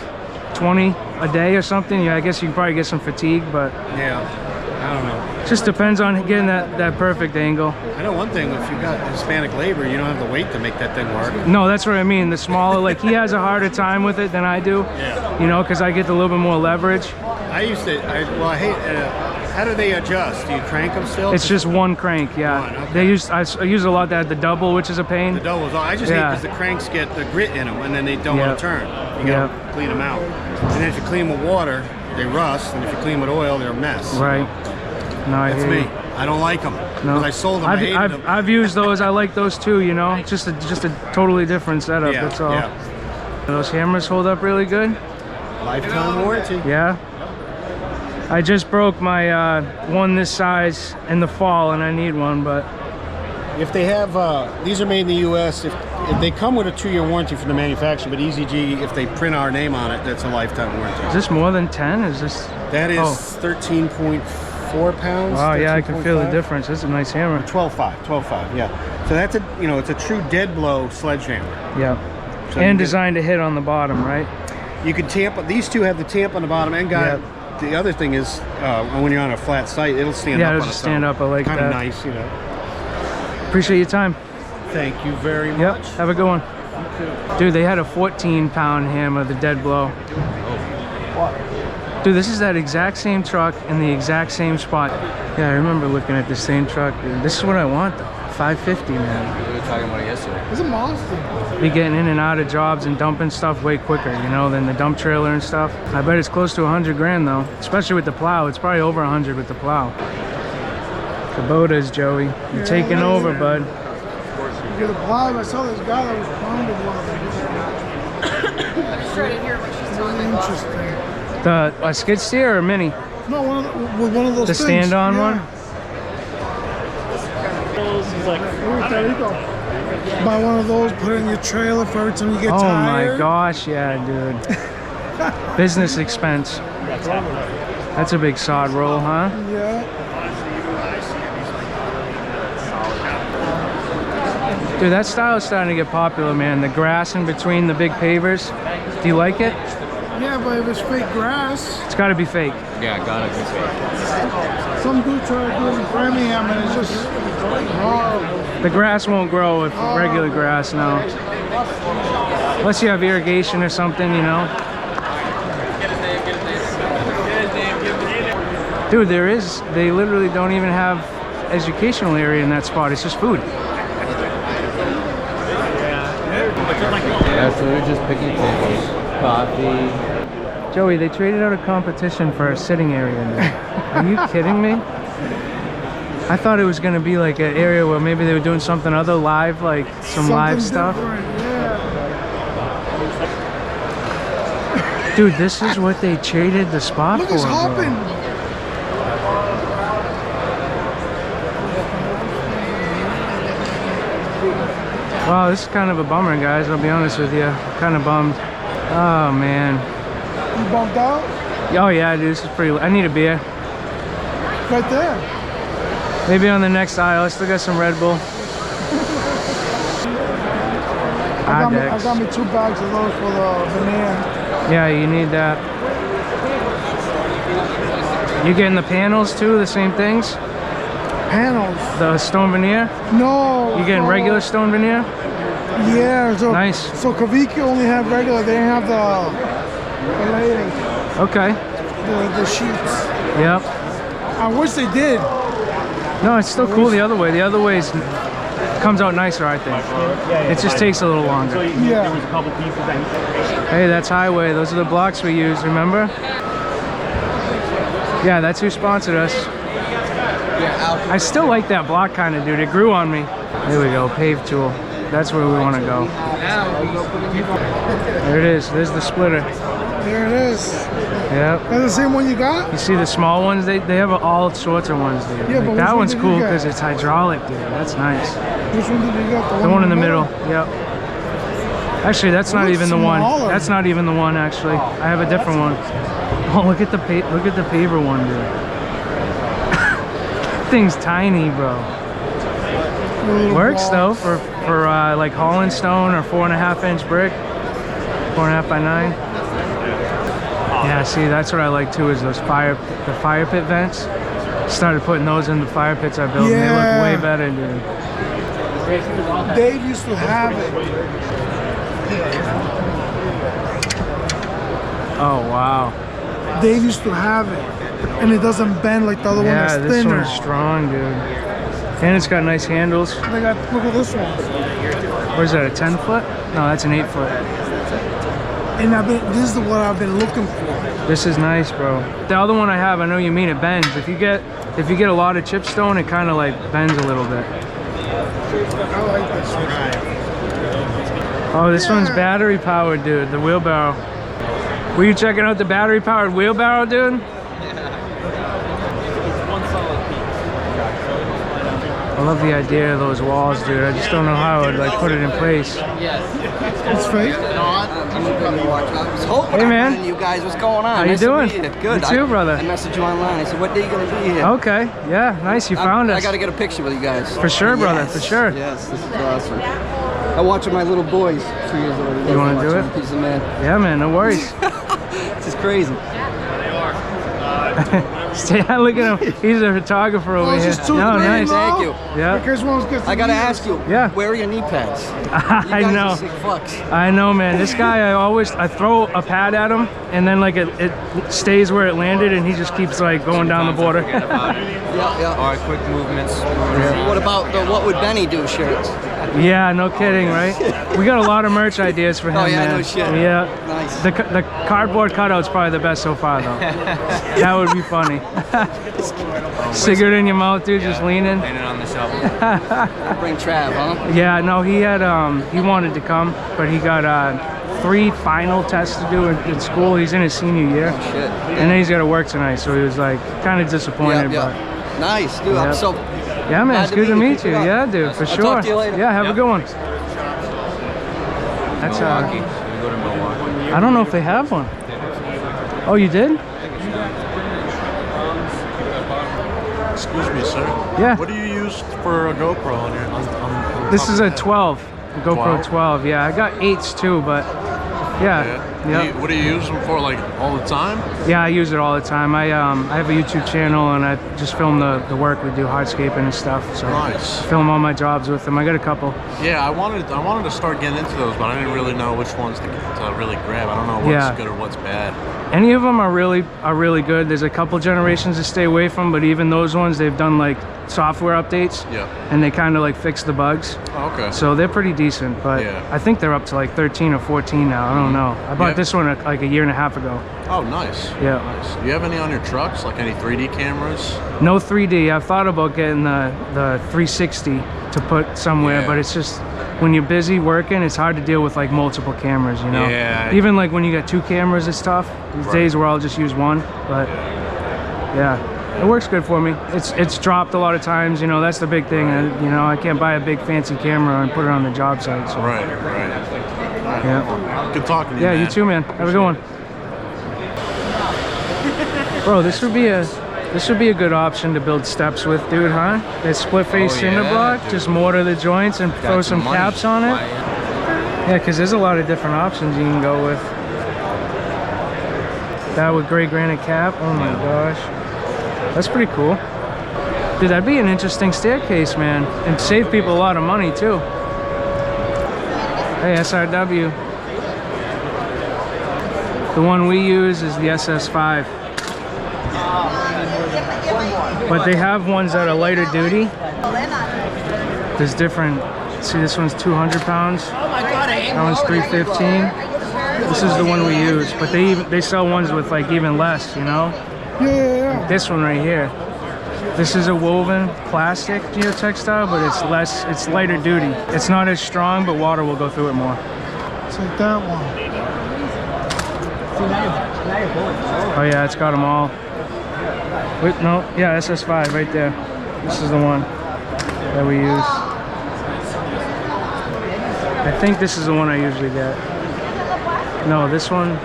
[SPEAKER 1] 20 a day or something, yeah, I guess you can probably get some fatigue, but
[SPEAKER 9] Yeah. I don't know.
[SPEAKER 1] it just depends on getting that perfect angle.
[SPEAKER 9] I know one thing, if you've got Hispanic labor, you don't have the weight to make that thing work.
[SPEAKER 1] No, that's what I mean. The smaller, like he has a harder time with it than I do.
[SPEAKER 9] Yeah.
[SPEAKER 1] You know, because I get a little bit more leverage.
[SPEAKER 9] I hate, how do they adjust? Do you crank them still?
[SPEAKER 1] It's just one crank, yeah.
[SPEAKER 9] One, okay.
[SPEAKER 1] I use a lot that the double, which is a pain.
[SPEAKER 9] The doubles. I just hate because the cranks get the grit in them and then they don't want to turn. You gotta clean them out. And then if you clean them with water, they rust, and if you clean them with oil, they're a mess.
[SPEAKER 1] Right. No, I
[SPEAKER 9] That's
[SPEAKER 1] hear
[SPEAKER 9] me.
[SPEAKER 1] you.
[SPEAKER 9] I don't like them.
[SPEAKER 1] No.
[SPEAKER 9] Because I sold them, I hated them.
[SPEAKER 1] I've used those. I like those too. You know, just a totally different setup.
[SPEAKER 9] Yeah,
[SPEAKER 1] That's all.
[SPEAKER 9] yeah.
[SPEAKER 1] Those hammers hold up really good.
[SPEAKER 9] Lifetime warranty.
[SPEAKER 1] Yeah. I just broke my one this size in the fall, and I need one. But
[SPEAKER 9] If they have, these are made in the U.S. If they come with a 2-year warranty from the manufacturer, but EZG, if they print our name on it, that's a lifetime warranty.
[SPEAKER 1] is this more than 10? Is this?
[SPEAKER 9] That is
[SPEAKER 1] Oh.
[SPEAKER 9] 13.4 pounds.
[SPEAKER 1] Wow, yeah, I can feel the
[SPEAKER 9] 13.5.
[SPEAKER 1] difference. This is a nice hammer.
[SPEAKER 9] 12.5, yeah. So that's it's a true dead blow sledgehammer.
[SPEAKER 1] Yeah.
[SPEAKER 9] So
[SPEAKER 1] And designed to hit on the bottom, right?
[SPEAKER 9] You can tamp, these two have the tamp on the bottom and got, the other thing is, when you're on a flat site, it'll stand up
[SPEAKER 1] Yeah,
[SPEAKER 9] on
[SPEAKER 1] it'll
[SPEAKER 9] its
[SPEAKER 1] just stand
[SPEAKER 9] own.
[SPEAKER 1] up. I like
[SPEAKER 9] Kind of
[SPEAKER 1] that.
[SPEAKER 9] nice, you know.
[SPEAKER 1] Appreciate your time.
[SPEAKER 9] Thank you very much.
[SPEAKER 1] Yep, have a good one. Dude, they had a 14-pound hammer, the dead blow. Dude, this is that exact same truck in the exact same spot. Yeah, I remember looking at the same truck. Dude, this is what I want though. $550, man.
[SPEAKER 5] We were talking about it yesterday.
[SPEAKER 2] It's a monster.
[SPEAKER 1] Be getting in and out of jobs and dumping stuff way quicker, you know, than the dump trailer and stuff. I bet it's close to 100 grand though, especially with the plow. It's probably over 100 with the plow. Kubotas, Joey, you're taking over, bud.
[SPEAKER 2] You get a plow. I saw this guy that was pounding one of them.
[SPEAKER 8] I'm just trying to hear what she's telling me.
[SPEAKER 2] Interesting.
[SPEAKER 1] A skid steer or mini?
[SPEAKER 2] No, with one of those
[SPEAKER 1] The
[SPEAKER 2] things.
[SPEAKER 1] stand-on one?
[SPEAKER 2] There you go. Buy one of those, put it in your trailer for every time you get
[SPEAKER 1] Oh
[SPEAKER 2] tired.
[SPEAKER 1] my gosh, yeah, dude. Business expense. That's a big sod roll, huh?
[SPEAKER 2] Yeah.
[SPEAKER 1] Dude, that style is starting to get popular, man. The grass in between the big pavers. Do you like it?
[SPEAKER 2] Yeah, but if it's fake grass,
[SPEAKER 1] It's gotta be fake.
[SPEAKER 5] Yeah, gotta be fake.
[SPEAKER 2] some dude tried to do it in Birmingham and it's just horrible.
[SPEAKER 1] The grass won't grow with regular grass now. Unless you have irrigation or something, you know. Dude, they literally don't even have educational area in that spot. It's just food.
[SPEAKER 5] Yeah, so we're just picking tables, coffee.
[SPEAKER 1] Joey, they traded out a competition for a sitting area in there. Are you kidding me? I thought it was going to be like an area where maybe they were doing something other live, like some live stuff.
[SPEAKER 2] Yeah.
[SPEAKER 1] Dude, this is what they traded the spot
[SPEAKER 2] Look,
[SPEAKER 1] for.
[SPEAKER 2] it's
[SPEAKER 1] bro.
[SPEAKER 2] hopping.
[SPEAKER 1] Wow, this is kind of a bummer, guys. I'll be honest with you. Kind of bummed. Oh, man.
[SPEAKER 2] You bumped out?
[SPEAKER 1] Oh, yeah, dude. This is pretty... I need a beer.
[SPEAKER 2] Right there.
[SPEAKER 1] Maybe on the next aisle. I still got some Red Bull.
[SPEAKER 2] I got me 2 bags of those for the veneer.
[SPEAKER 1] Yeah, you need that. You getting the panels, too? The same things?
[SPEAKER 2] Panels?
[SPEAKER 1] The stone veneer?
[SPEAKER 2] No.
[SPEAKER 1] You getting regular stone veneer?
[SPEAKER 2] Yeah. So,
[SPEAKER 1] Nice.
[SPEAKER 2] So Kaviki only had regular. They didn't have the lady,
[SPEAKER 1] Okay.
[SPEAKER 2] the sheets.
[SPEAKER 1] Yep.
[SPEAKER 2] I wish they did.
[SPEAKER 1] No, it's still cool the other way. The other way comes out nicer, I think. It just takes a little longer.
[SPEAKER 2] Yeah.
[SPEAKER 1] Hey, that's Highway. Those are the blocks we use, remember? Yeah, that's who sponsored us. I still like that block kind of, dude. It grew on me. There we go, pave tool. That's where we want to go. There it is. There's the splitter.
[SPEAKER 2] There it is.
[SPEAKER 1] Yep.
[SPEAKER 2] That's the same one you got?
[SPEAKER 1] You see the small ones? They have all sorts of ones, dude.
[SPEAKER 2] Yeah,
[SPEAKER 1] Like,
[SPEAKER 2] but
[SPEAKER 1] that
[SPEAKER 2] which
[SPEAKER 1] one's
[SPEAKER 2] one did
[SPEAKER 1] cool
[SPEAKER 2] you get?
[SPEAKER 1] because it's hydraulic, dude. That's nice.
[SPEAKER 2] Which one did you get?
[SPEAKER 1] The one in the middle. Yep. Actually, that's not
[SPEAKER 2] looks
[SPEAKER 1] even the one.
[SPEAKER 2] smaller.
[SPEAKER 1] That's not even the one. Actually, I have a different one. Oh, look at the paver one, dude. Thing's tiny, bro. Works though for like Holland stone or 4.5 inch brick, 4.5 by 9. Yeah, see, that's what I like too, is the fire pit vents. Started putting those in the fire pits I built, and they look way better, dude.
[SPEAKER 2] Dave used to have it.
[SPEAKER 1] Oh wow.
[SPEAKER 2] Dave used to have it, and it doesn't bend like the other one
[SPEAKER 1] Yeah,
[SPEAKER 2] that's
[SPEAKER 1] this
[SPEAKER 2] thinner.
[SPEAKER 1] one's strong, dude. And it's got nice handles.
[SPEAKER 2] Look at this one.
[SPEAKER 1] Or is that a 10 foot? No, that's an 8 foot.
[SPEAKER 2] And this is what I've been looking for.
[SPEAKER 1] This is nice, bro. The other one I have, I know you mean it bends. If you get a lot of chipstone, it kind of like bends a little bit.
[SPEAKER 2] I like this one.
[SPEAKER 1] Oh, this one's battery powered, dude. The wheelbarrow. Were you checking out the battery powered wheelbarrow, dude? I love the idea of those walls, dude. I just don't know how I would like put it in place.
[SPEAKER 2] It's fake.
[SPEAKER 1] Hey, man.
[SPEAKER 10] You guys, what's going on?
[SPEAKER 1] How you
[SPEAKER 10] Nice to
[SPEAKER 1] doing?
[SPEAKER 10] meet you. Good.
[SPEAKER 1] You too, brother.
[SPEAKER 10] I messaged you online. I said, what day you gonna be here?
[SPEAKER 1] Okay, yeah, nice. You found us.
[SPEAKER 10] I gotta get a picture with you guys.
[SPEAKER 1] For sure, brother,
[SPEAKER 10] Yes.
[SPEAKER 1] for sure.
[SPEAKER 10] Yes, this is awesome. I watch with my little boys, 2 years old.
[SPEAKER 1] You wanna do it?
[SPEAKER 10] Piece of man.
[SPEAKER 1] Yeah, man, no worries.
[SPEAKER 10] This is crazy.
[SPEAKER 1] Look at him. He's a photographer over
[SPEAKER 2] it's
[SPEAKER 1] here.
[SPEAKER 2] just 2
[SPEAKER 1] No,
[SPEAKER 2] grand,
[SPEAKER 1] nice.
[SPEAKER 2] bro.
[SPEAKER 10] Thank you.
[SPEAKER 1] Yeah.
[SPEAKER 2] Because one's gets
[SPEAKER 10] I gotta ask you.
[SPEAKER 1] Yeah.
[SPEAKER 10] Where are your knee pads?
[SPEAKER 1] I
[SPEAKER 10] You guys
[SPEAKER 1] know.
[SPEAKER 10] are sick fucks.
[SPEAKER 1] I know, man. This guy, I throw a pad at him, and then like it stays where it landed, and he just keeps like going down the border.
[SPEAKER 5] Forget about it.
[SPEAKER 10] Yeah.
[SPEAKER 5] All right, quick movements.
[SPEAKER 10] What about the What Would Benny Do shirts?
[SPEAKER 1] Yeah, no kidding, right? We got a lot of merch ideas for him,
[SPEAKER 10] Oh, yeah,
[SPEAKER 1] man.
[SPEAKER 10] no shit.
[SPEAKER 1] Yeah.
[SPEAKER 10] Nice.
[SPEAKER 1] The cardboard cutout's probably the best so far, though. That would be funny. Cigarette in your mouth, dude, just leaning.
[SPEAKER 5] Leaning on the shovel.
[SPEAKER 10] Bring Trav, huh?
[SPEAKER 1] Yeah, no, he had he wanted to come, but he got 3 final tests to do in school. He's in his senior year,
[SPEAKER 10] Shit.
[SPEAKER 1] and then he's got to work tonight, so he was like kind of disappointed.
[SPEAKER 10] Nice, dude. I'm
[SPEAKER 1] Yep.
[SPEAKER 10] so.
[SPEAKER 1] But yeah, man,
[SPEAKER 10] Glad
[SPEAKER 1] it's
[SPEAKER 10] to
[SPEAKER 1] good to
[SPEAKER 10] meet you.
[SPEAKER 1] meet you.
[SPEAKER 10] Keep it
[SPEAKER 1] Yeah,
[SPEAKER 10] up.
[SPEAKER 1] dude, for
[SPEAKER 10] I'll
[SPEAKER 1] sure.
[SPEAKER 10] talk to you later.
[SPEAKER 1] Yeah, have a good one. That's
[SPEAKER 5] Milwaukee. We go to Milwaukee.
[SPEAKER 1] I don't know if they have one. Oh, you did?
[SPEAKER 11] Excuse me, sir.
[SPEAKER 1] Yeah.
[SPEAKER 11] What do you use for a GoPro on your? On
[SPEAKER 1] This
[SPEAKER 11] top
[SPEAKER 1] is
[SPEAKER 11] of
[SPEAKER 1] a
[SPEAKER 11] that?
[SPEAKER 1] 12, a GoPro 12. Yeah, I got 8s too, but yeah.
[SPEAKER 11] What do you use them for? Like all the time?
[SPEAKER 1] Yeah, I use it all the time. I have a YouTube channel, and I just film the work we do, hardscaping and stuff. So
[SPEAKER 11] Nice.
[SPEAKER 1] film all my jobs with them. I got a couple.
[SPEAKER 11] Yeah, I wanted to start getting into those, but I didn't really know which ones to really grab. I don't know what's good or what's bad.
[SPEAKER 1] Any of them are really good. There's a couple generations to stay away from, but even those ones, they've done like software updates.
[SPEAKER 11] Yeah.
[SPEAKER 1] And they kind of like fix the bugs.
[SPEAKER 11] Oh, okay.
[SPEAKER 1] So they're pretty decent, but
[SPEAKER 11] Yeah.
[SPEAKER 1] I think they're up to like 13 or 14 now. I don't know. I bought this one like a year and a half ago.
[SPEAKER 11] Oh, nice.
[SPEAKER 1] Yeah.
[SPEAKER 11] Nice. Do you have any on your trucks? Like any 3D cameras?
[SPEAKER 1] No 3D. I've thought about getting the 360 to put somewhere,
[SPEAKER 11] Yeah.
[SPEAKER 1] but it's just when you're busy working, it's hard to deal with like multiple cameras, you know?
[SPEAKER 11] Yeah.
[SPEAKER 1] Even like when you got 2 cameras, it's tough. These days where I'll just use one, but yeah, it works good for me. It's dropped a lot of times, you know, that's the big thing. You know, I can't buy a big fancy camera and put it on the job site. So.
[SPEAKER 11] Right.
[SPEAKER 1] Yeah.
[SPEAKER 11] Good talking to you,
[SPEAKER 1] Yeah,
[SPEAKER 11] man.
[SPEAKER 1] you too, man. Have a good one. Bro, this would be a good option to build steps with, dude, huh? That split face cinder block, just mortar the joints and throw some caps on it. Yeah, because there's a lot of different options you can go with. That with gray granite cap, oh my gosh. That's pretty cool. Dude, that'd be an interesting staircase, man. And save people a lot of money, too. Hey, SRW. The one we use is the SS5. But they have ones that are lighter duty. There's different, see this one's 200 pounds. That one's 315. This is the one we use, but they sell ones with like even less, you know?
[SPEAKER 2] Yeah.
[SPEAKER 1] Like this one right here. This is a woven plastic geotextile, but it's lighter duty. It's not as strong, but water will go through it more.
[SPEAKER 2] It's like that one.
[SPEAKER 1] Oh yeah, it's got them all. Wait, no, yeah, SS5 right there. This is the one that we use. I think this is the one I usually get. No, this one,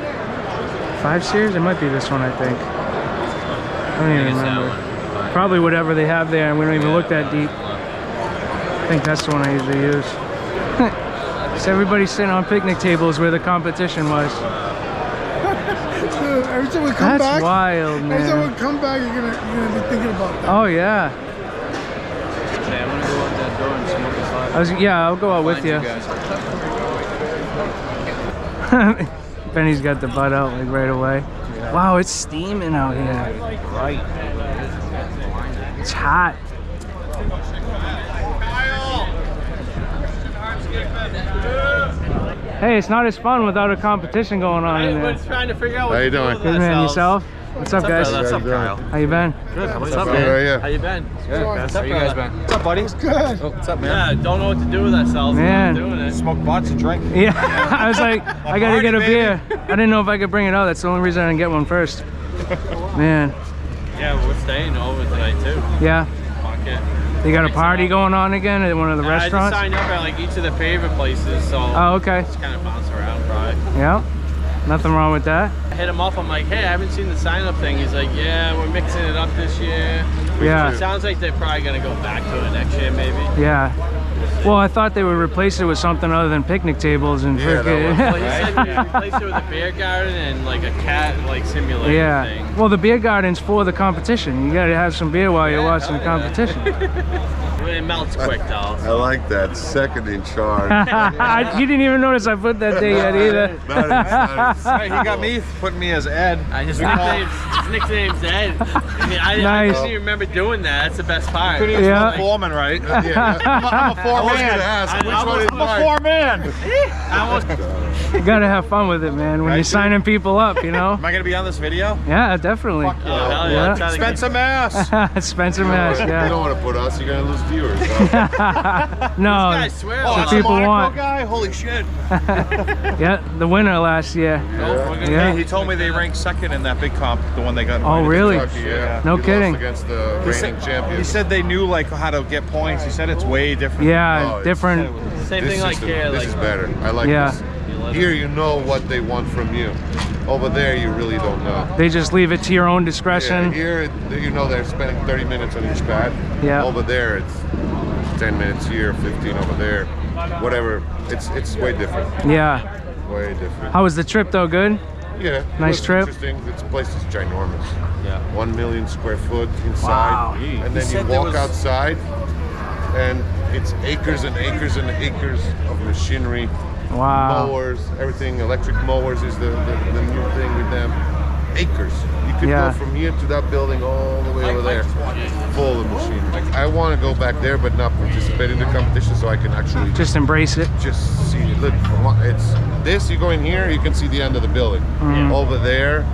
[SPEAKER 1] 5 series? It might be this one, I think. I don't even remember. Probably whatever they have there, and we don't even look that deep. I think that's the one I usually use. So everybody's sitting on picnic tables where the competition was.
[SPEAKER 2] Dude, every time we come back,
[SPEAKER 1] That's wild, man.
[SPEAKER 2] every time we come back, you're gonna be thinking about that.
[SPEAKER 1] Oh yeah.
[SPEAKER 5] Hey, I'm gonna go out that door and smoke a slide.
[SPEAKER 1] Yeah, I'll go out with you. Benny's got the butt out like right away. Wow, it's steaming out here. Right. It's hot. Hey, it's not as fun without a competition going on in there.
[SPEAKER 7] Trying to figure out what
[SPEAKER 11] How you doing?
[SPEAKER 1] Good man, yourself? What's up, guys?
[SPEAKER 7] What's up, Kyle?
[SPEAKER 1] How you been?
[SPEAKER 7] Good. What's up,
[SPEAKER 11] How
[SPEAKER 7] man?
[SPEAKER 11] are you?
[SPEAKER 7] How you been? Good.
[SPEAKER 5] How you guys been?
[SPEAKER 7] What's up, buddy?
[SPEAKER 2] Good.
[SPEAKER 5] Oh, what's up, man?
[SPEAKER 7] Yeah, don't know what to do with ourselves.
[SPEAKER 1] Man.
[SPEAKER 7] Doing it.
[SPEAKER 5] Smoke butts and drink.
[SPEAKER 1] Yeah, I was like, I gotta get a beer. I didn't know if I could bring it out. That's the only reason I didn't get one first. Man.
[SPEAKER 7] Yeah, we're staying over tonight too.
[SPEAKER 1] Yeah.
[SPEAKER 7] Fuck it.
[SPEAKER 1] They got a party going on again at one of the restaurants?
[SPEAKER 7] I just signed up at like each of the favorite places, so
[SPEAKER 1] Oh, okay.
[SPEAKER 7] just kind of bounce around, probably.
[SPEAKER 1] Yeah. Nothing wrong with that.
[SPEAKER 7] I hit him up. I'm like, hey, I haven't seen the sign up thing. He's like, yeah, we're mixing it up this year.
[SPEAKER 1] Yeah.
[SPEAKER 7] It sounds like they're probably gonna go back to it next year, maybe.
[SPEAKER 1] Yeah. Well, I thought they would replace it with something other than picnic tables and freaking.
[SPEAKER 3] Well, he said they replaced it with a beer garden and like a cat like simulator thing.
[SPEAKER 1] Well, the beer garden's for the competition. You gotta have some beer while you're watching the competition.
[SPEAKER 3] It melts quick though.
[SPEAKER 12] I like that. Second in charge.
[SPEAKER 1] You didn't even notice I put that thing yet either.
[SPEAKER 12] Nice.
[SPEAKER 11] He got me, putting me as Ed.
[SPEAKER 3] His nickname's Ed. I mean, I didn't even remember doing that. That's the best part.
[SPEAKER 11] Couldn't even spell foreman right.
[SPEAKER 12] Yeah.
[SPEAKER 11] I'm a foreman.
[SPEAKER 12] I'm
[SPEAKER 11] a foreman.
[SPEAKER 1] You gotta have fun with it, man. When you're signing people up, you know.
[SPEAKER 11] Am I gonna be on this video?
[SPEAKER 1] Yeah, definitely.
[SPEAKER 3] Oh, hell yeah.
[SPEAKER 11] Spencer Mass.
[SPEAKER 1] Spencer Mass,
[SPEAKER 12] You
[SPEAKER 1] yeah.
[SPEAKER 12] don't want to put us, you're going to lose viewers.
[SPEAKER 1] No,
[SPEAKER 3] I swear.
[SPEAKER 11] Oh, that's
[SPEAKER 1] people
[SPEAKER 11] a Monaco
[SPEAKER 1] want.
[SPEAKER 11] guy? Holy shit.
[SPEAKER 1] Yeah, the winner last year.
[SPEAKER 11] Yeah. He told me they ranked second in that big comp, the one they got.
[SPEAKER 1] Oh, really?
[SPEAKER 12] Yeah.
[SPEAKER 1] No
[SPEAKER 12] We
[SPEAKER 1] kidding.
[SPEAKER 12] lost against the reigning champions.
[SPEAKER 11] He said they knew like how to get points. He said it's way different.
[SPEAKER 1] Yeah,
[SPEAKER 12] Oh, it's-
[SPEAKER 1] different.
[SPEAKER 3] Same
[SPEAKER 12] This
[SPEAKER 3] thing like
[SPEAKER 12] system,
[SPEAKER 3] here.
[SPEAKER 12] this
[SPEAKER 3] Like
[SPEAKER 12] is better. I like
[SPEAKER 1] Yeah.
[SPEAKER 12] this. Here you know what they want from you. Over there you really don't know.
[SPEAKER 1] They just leave it to your own
[SPEAKER 12] Yeah,
[SPEAKER 1] discretion.
[SPEAKER 12] here you know they're spending 30 minutes on each pad.
[SPEAKER 1] Yeah.
[SPEAKER 12] Over there it's 10 minutes here, 15 over there. Whatever. It's way different.
[SPEAKER 1] Yeah.
[SPEAKER 12] Way different.
[SPEAKER 1] How was the trip though? Good?
[SPEAKER 12] Yeah. it
[SPEAKER 1] Nice
[SPEAKER 12] was
[SPEAKER 1] trip?
[SPEAKER 12] Interesting. This place is ginormous.
[SPEAKER 3] Yeah.
[SPEAKER 12] 1 million square foot inside.
[SPEAKER 1] Wow.
[SPEAKER 12] And then you walk outside and it's acres and acres and acres of machinery.
[SPEAKER 1] Wow.
[SPEAKER 12] Mowers, everything. Electric mowers is the new thing with them. Acres. You could
[SPEAKER 1] Yeah.
[SPEAKER 12] go from here to that building all the way over there. Full of machinery. I want to go back there but not participate in the competition so I can actually
[SPEAKER 1] Just embrace it.
[SPEAKER 12] just see it. Look, it's this, you go in here, you can see the end of the building. Over there,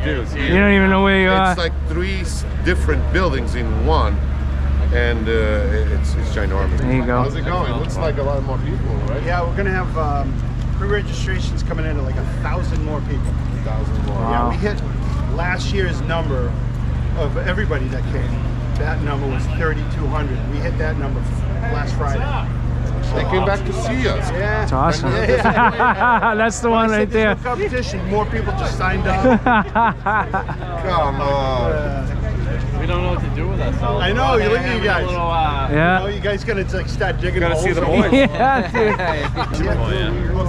[SPEAKER 12] dude,
[SPEAKER 1] You don't even know where you are.
[SPEAKER 12] it's like 3 different buildings in one. And it's ginormous.
[SPEAKER 1] There you go.
[SPEAKER 12] How's it going? Looks like a lot more people, right?
[SPEAKER 2] Yeah, we're gonna have pre-registrations coming in at like 1,000 more people.
[SPEAKER 12] 1,000 more.
[SPEAKER 1] Wow.
[SPEAKER 2] Yeah, we hit last year's number of everybody that came. That number was 3,200. We hit that number last Friday.
[SPEAKER 12] They came back to see us.
[SPEAKER 2] Yeah,
[SPEAKER 1] It's awesome.
[SPEAKER 2] Yeah.
[SPEAKER 1] That's the one right there.
[SPEAKER 2] Competition. More people just signed up.
[SPEAKER 12] Come on.
[SPEAKER 3] we don't know what to do with ourselves.
[SPEAKER 2] I know. You look at you guys.
[SPEAKER 3] Little,
[SPEAKER 1] Yeah.
[SPEAKER 2] Oh, you guys gonna like start digging holes.
[SPEAKER 11] see the boys.
[SPEAKER 1] Yeah, dude.
[SPEAKER 3] Oh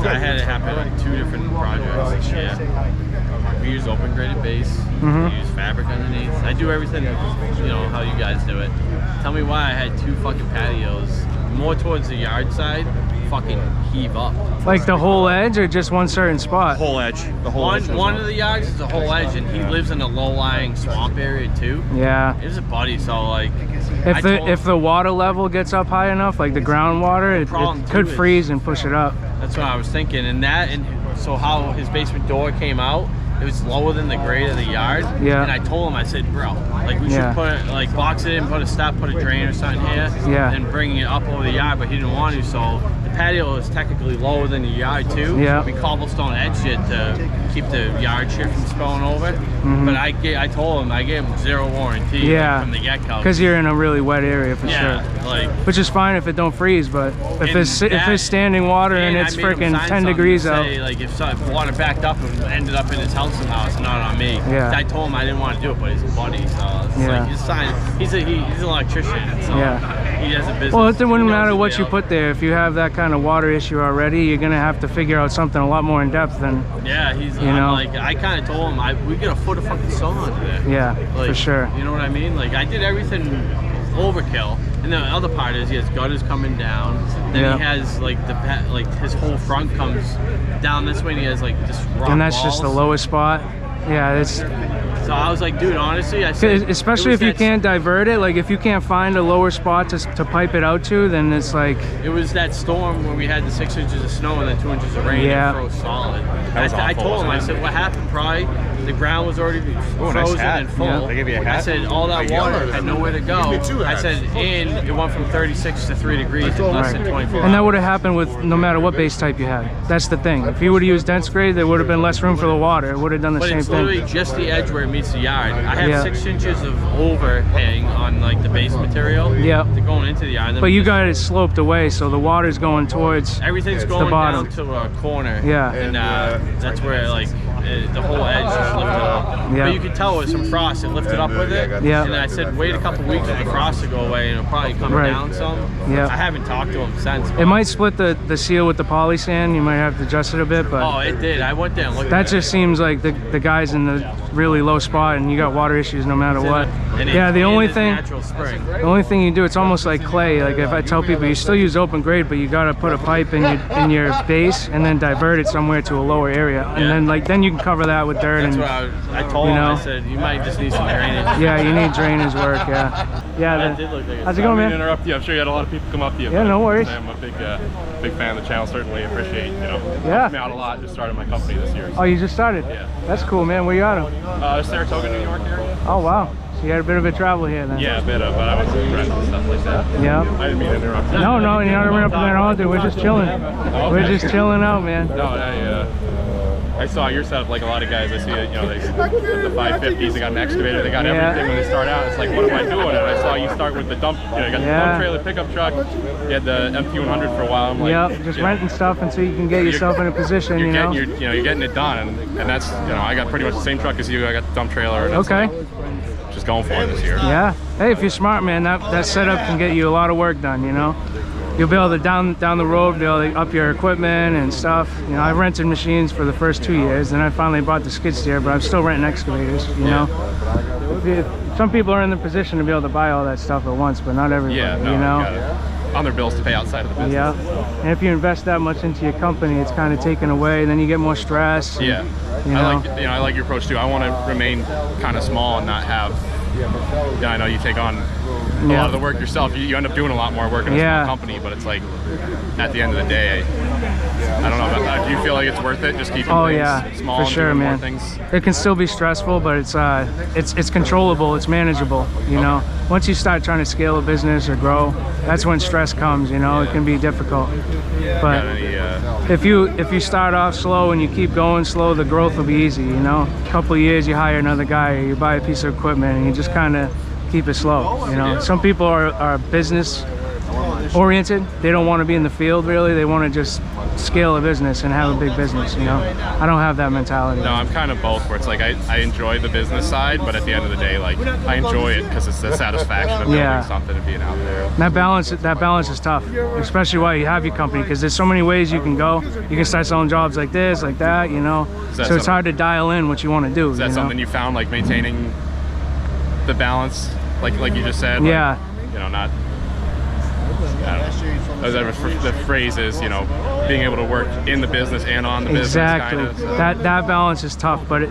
[SPEAKER 3] yeah. I had it happen on 2 different projects this year. We use open graded base. We use fabric underneath. I do everything, you know, how you guys do it. Tell me why I had 2 fucking patios, more towards the yard side, fucking heave up.
[SPEAKER 1] Like the whole edge or just one certain spot?
[SPEAKER 11] Whole edge. The whole edge.
[SPEAKER 3] One of the yards is the whole edge, and he lives in a low-lying swamp area too.
[SPEAKER 1] Yeah.
[SPEAKER 3] It was a buddy, so like, I told
[SPEAKER 1] If the water level gets up high enough, like the groundwater,
[SPEAKER 3] problem
[SPEAKER 1] it could
[SPEAKER 3] too is-
[SPEAKER 1] freeze and push it up.
[SPEAKER 3] that's what I was thinking, and so how his basement door came out, it was lower than the grade of the yard.
[SPEAKER 1] Yeah.
[SPEAKER 3] And I told him, I said, bro, like we
[SPEAKER 1] Yeah.
[SPEAKER 3] should put like box it in, put a drain or something here,
[SPEAKER 1] Yeah.
[SPEAKER 3] and bring it up over the yard, but he didn't want to, so the patio is technically lower than the yard too.
[SPEAKER 1] Yeah.
[SPEAKER 3] We cobblestone edged it to keep the yard shit from spilling over. But I told him, I gave him 0 warranty
[SPEAKER 1] Yeah.
[SPEAKER 3] from the get-go.
[SPEAKER 1] Because you're in a really wet area for
[SPEAKER 3] yeah,
[SPEAKER 1] sure.
[SPEAKER 3] like.
[SPEAKER 1] Which is fine if it don't freeze, but if it's standing water and it's
[SPEAKER 3] I made him
[SPEAKER 1] freaking
[SPEAKER 3] sign
[SPEAKER 1] 10
[SPEAKER 3] something
[SPEAKER 1] degrees
[SPEAKER 3] to
[SPEAKER 1] out.
[SPEAKER 3] say, like if water backed up and ended up in his house somehow, it's not on me.
[SPEAKER 1] Yeah.
[SPEAKER 3] I told him I didn't want to do it, but he's a buddy, so it's
[SPEAKER 1] Yeah.
[SPEAKER 3] like he's an electrician, so
[SPEAKER 1] Yeah.
[SPEAKER 3] he has a business.
[SPEAKER 1] Well, it wouldn't
[SPEAKER 3] He knows
[SPEAKER 1] matter
[SPEAKER 3] his
[SPEAKER 1] what you
[SPEAKER 3] way out.
[SPEAKER 1] put there. If you have that kind of water issue already, you're gonna have to figure out something a lot more in depth than.
[SPEAKER 3] Yeah,
[SPEAKER 1] you know.
[SPEAKER 3] like I kind of told him we get a foot of fucking stone under there.
[SPEAKER 1] Yeah,
[SPEAKER 3] like,
[SPEAKER 1] for sure.
[SPEAKER 3] You know what I mean? Like I did everything overkill, and the other part is he has gutters coming down. Then
[SPEAKER 1] Yeah.
[SPEAKER 3] he has like his whole front comes down this way, and he has like just rock
[SPEAKER 1] And that's just the
[SPEAKER 3] walls.
[SPEAKER 1] lowest spot. Yeah, it's
[SPEAKER 3] So I was like, dude, honestly, I said,
[SPEAKER 1] especially if you can't divert it. Like if you can't find a lower spot to pipe it out to, then it's like.
[SPEAKER 3] It was that storm where we had the 6 inches of snow and then 2 inches of rain.
[SPEAKER 1] Yeah.
[SPEAKER 3] And it froze solid.
[SPEAKER 11] That was
[SPEAKER 3] I
[SPEAKER 11] awful,
[SPEAKER 3] told him, I
[SPEAKER 11] wasn't it?
[SPEAKER 3] said, what happened? Probably the ground was already
[SPEAKER 11] nice
[SPEAKER 3] frozen
[SPEAKER 11] hat.
[SPEAKER 3] and full.
[SPEAKER 1] Yeah.
[SPEAKER 11] They gave you a
[SPEAKER 3] I
[SPEAKER 11] hat?
[SPEAKER 3] said all that
[SPEAKER 12] A yellow
[SPEAKER 3] water
[SPEAKER 12] hat.
[SPEAKER 3] had nowhere to go.
[SPEAKER 12] Give me 2
[SPEAKER 3] I
[SPEAKER 12] hats.
[SPEAKER 3] said, and it went from 36 to 3 degrees in less than 24
[SPEAKER 1] And that
[SPEAKER 3] hours.
[SPEAKER 1] would have happened with no matter what base type you had. That's the thing. If you would have used dense grade, there would have been less room for the water. It would have done the
[SPEAKER 3] But
[SPEAKER 1] same
[SPEAKER 3] it's literally
[SPEAKER 1] thing.
[SPEAKER 3] just the edge where it meets the yard. I have
[SPEAKER 1] Yeah.
[SPEAKER 3] 6 inches of overhang on like the base material
[SPEAKER 1] Yeah.
[SPEAKER 3] to going into the yard. Then
[SPEAKER 1] But
[SPEAKER 3] we
[SPEAKER 1] you
[SPEAKER 3] just-
[SPEAKER 1] got it sloped away, so the water's going towards.
[SPEAKER 3] everything's
[SPEAKER 12] the
[SPEAKER 3] going
[SPEAKER 1] bottom.
[SPEAKER 3] down to a corner.
[SPEAKER 1] Yeah.
[SPEAKER 3] And that's where like the whole edge just lifted up.
[SPEAKER 1] Yeah.
[SPEAKER 3] But you could tell it was some frost. It lifted up with it.
[SPEAKER 1] Yeah.
[SPEAKER 3] And I said, wait a couple weeks for the frost to go away, and it'll probably come down some.
[SPEAKER 1] Yeah.
[SPEAKER 3] I haven't talked to him since.
[SPEAKER 1] It might split the seal with the poly sand. You might have to adjust it a bit, but
[SPEAKER 3] oh, it did. I went there and looked.
[SPEAKER 1] That just seems like the guy's in the really low spot, and you got water issues no matter what. Yeah, the only thing, the only thing you do, it's almost like clay. Like if I tell people, you still use open grade, but you gotta put a pipe in your base and then divert it somewhere to a lower area, and then you can cover that with dirt.
[SPEAKER 3] That's
[SPEAKER 1] and
[SPEAKER 3] what I told him. I said you might just need some drainage.
[SPEAKER 1] Yeah, you need drainage work. Yeah.
[SPEAKER 3] That did look like
[SPEAKER 1] how's it going, man?
[SPEAKER 13] I didn't interrupt you. I'm sure you had a lot of people come up to you.
[SPEAKER 1] Yeah, no worries.
[SPEAKER 13] I'm a big fan of the channel. Certainly appreciate
[SPEAKER 1] Yeah.
[SPEAKER 13] helped me out a lot. Just started my company this year.
[SPEAKER 1] Oh, you just started?
[SPEAKER 13] Yeah.
[SPEAKER 1] That's cool, man. Where you out of?
[SPEAKER 13] Saratoga, New York area.
[SPEAKER 1] Oh wow. So you had a bit of a travel here then?
[SPEAKER 13] Yeah, a bit of, but I was with friends and stuff like that.
[SPEAKER 1] Yeah.
[SPEAKER 13] I didn't mean to interrupt you.
[SPEAKER 1] No, you're not interrupting at all, dude. We're just chilling.
[SPEAKER 13] Okay.
[SPEAKER 1] We're just chilling out, man.
[SPEAKER 13] No, I saw your setup like a lot of guys. I see it, they the 550s, they got an excavator, they got everything when they start out. It's like, what am I doing? And I saw you start with the dump, you got the dump trailer pickup truck, you had the MT100 for a while. I'm like,
[SPEAKER 1] just renting stuff until you can get yourself in a position,
[SPEAKER 13] you're getting it done, and that's, I got pretty much the same truck as you. I got the dump trailer. And
[SPEAKER 1] okay.
[SPEAKER 13] Just going for it this year.
[SPEAKER 1] Yeah. Hey, if you're smart, man, that setup can get you a lot of work done, You'll be able to down the road, be able to up your equipment and stuff. I rented machines for the first 2 years, then I finally bought the skid steer, but I'm still renting excavators, Some people are in the position to be able to buy all that stuff at once, but not everybody,
[SPEAKER 13] On their bills to pay outside of the business.
[SPEAKER 1] Yeah. And if you invest that much into your company, it's kind of taken away, and then you get more stress.
[SPEAKER 13] Yeah. I like your approach too. I want to remain kind of small and not have. I know you take on a lot of the work yourself. You end up doing a lot more work in a small company, but it's like at the end of the day, I don't know about that. Do you feel like it's worth it? Just keeping things small,
[SPEAKER 1] for sure,
[SPEAKER 13] and
[SPEAKER 1] man.
[SPEAKER 13] More things?
[SPEAKER 1] It can still be stressful, but it's controllable. It's manageable. Once you start trying to scale a business or grow, that's when stress comes. It can be difficult. But if you start off slow and you keep going slow, the growth will be easy. A couple of years, you hire another guy, or you buy a piece of equipment, and you just kind of keep it slow. Some people are business oriented. They don't want to be in the field really. They want to just scale a business and have a big business. I don't have that mentality.
[SPEAKER 13] No, I'm kind of both, where it's like I enjoy the business side, but at the end of the day, like I enjoy it because it's the satisfaction of building something and being out there.
[SPEAKER 1] That balance is tough, especially while you have your company, because there's so many ways you can go. You can start selling jobs like this, like that, So it's hard to dial in what you want to do.
[SPEAKER 13] Is that something you found, like maintaining the balance, like you just said?
[SPEAKER 1] Yeah.
[SPEAKER 13] Not. The phrase is, being able to work in the business and on the business.
[SPEAKER 1] Exactly. That balance is tough, but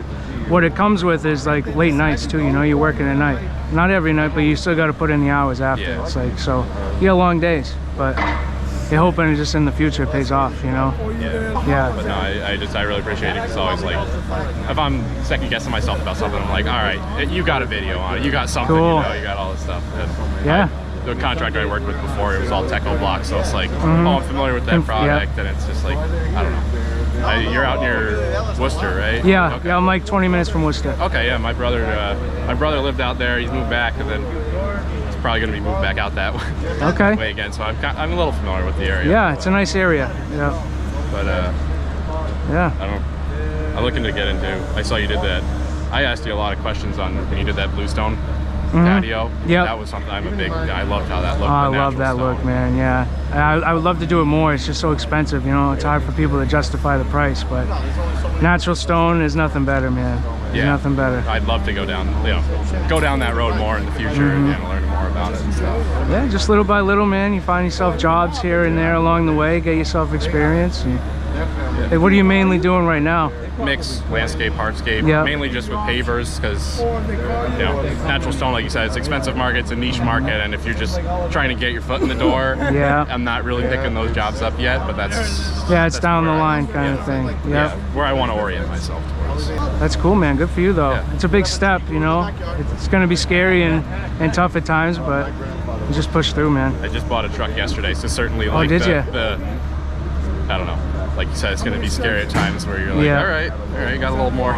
[SPEAKER 1] what it comes with is like late nights too. You're working at night, not every night, but you still got to put in the hours after.
[SPEAKER 13] Yeah.
[SPEAKER 1] It's like, so you got long days, but you're hoping just in the future it pays off. Yeah.
[SPEAKER 13] But no, I really appreciate it. It's always like, if I'm second guessing myself about something, I'm like, all right, you got a video on it, you got something,
[SPEAKER 1] cool.
[SPEAKER 13] You got all this stuff.
[SPEAKER 1] Yeah.
[SPEAKER 13] The contractor I worked with before, it was all Techo blocks, so it's like, I'm familiar with that product, and it's just like, I don't know. You're out near Worcester, right?
[SPEAKER 1] Yeah,
[SPEAKER 13] okay.
[SPEAKER 1] yeah, I'm like 20 minutes from Worcester.
[SPEAKER 13] Okay, yeah, my brother lived out there. He's moved back, and then he's probably going to be moved back out that way again. So I'm a little familiar with the area.
[SPEAKER 1] Yeah, it's a nice area. Yeah.
[SPEAKER 13] But I'm looking to get into. I saw you did that. I asked you a lot of questions on when you did that bluestone patio. Yeah, that was something I loved how that looked.
[SPEAKER 1] Oh, I love that look, man. Yeah, I would love to do it more. It's just so expensive, it's hard for people to justify the price, but natural stone is nothing better, man. There's nothing better.
[SPEAKER 13] I'd love to go down that road more in the future and learn more about it and stuff.
[SPEAKER 1] Yeah, just little by little, man. You find yourself jobs here and there along the way, get yourself experience. Hey, what are you mainly doing right now?
[SPEAKER 13] Mix, landscape, hardscape, mainly just with pavers, because natural stone, like you said, it's expensive market, it's a niche market, and if you're just trying to get your foot in the door, I'm not really picking those jobs up yet, but
[SPEAKER 1] it's down the line kind of thing.
[SPEAKER 13] Where I want to orient myself towards.
[SPEAKER 1] That's cool, man. Good for you though. It's a big step, It's going to be scary and tough at times, but you just push through, man.
[SPEAKER 13] I just bought a truck yesterday, so certainly like I don't know. Like you said, it's going to be scary at times where you're like, all right, got a little more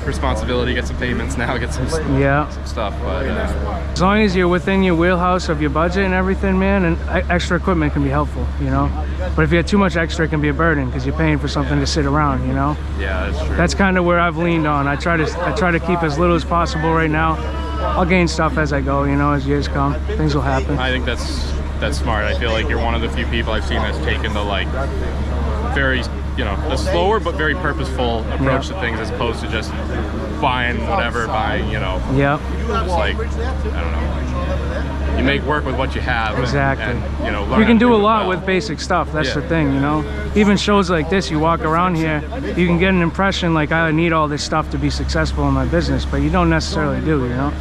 [SPEAKER 13] responsibility, get some payments now, get some stuff. But
[SPEAKER 1] as long as you're within your wheelhouse of your budget and everything, man, and extra equipment can be helpful, you know. But if you have too much extra, it can be a burden because you're paying for something to sit around, you know.
[SPEAKER 13] Yeah, that's true.
[SPEAKER 1] That's kind of where I've leaned on. I try to keep as little as possible right now. I'll gain stuff as I go, you know, as years come. Things will happen.
[SPEAKER 13] I think that's smart. I feel like you're one of the few people I've seen that's taken the like very, you know, the slower but very purposeful approach to things as opposed to just buying whatever, you know. Just like, I don't know. You make work with what you have.
[SPEAKER 1] Exactly.
[SPEAKER 13] And, you know, learn
[SPEAKER 1] you can do a
[SPEAKER 13] it
[SPEAKER 1] lot
[SPEAKER 13] well.
[SPEAKER 1] with basic stuff. That's the thing, you know. Even shows like this, you walk around here, you can get an impression like I need all this stuff to be successful in my business, but you don't necessarily do, you know.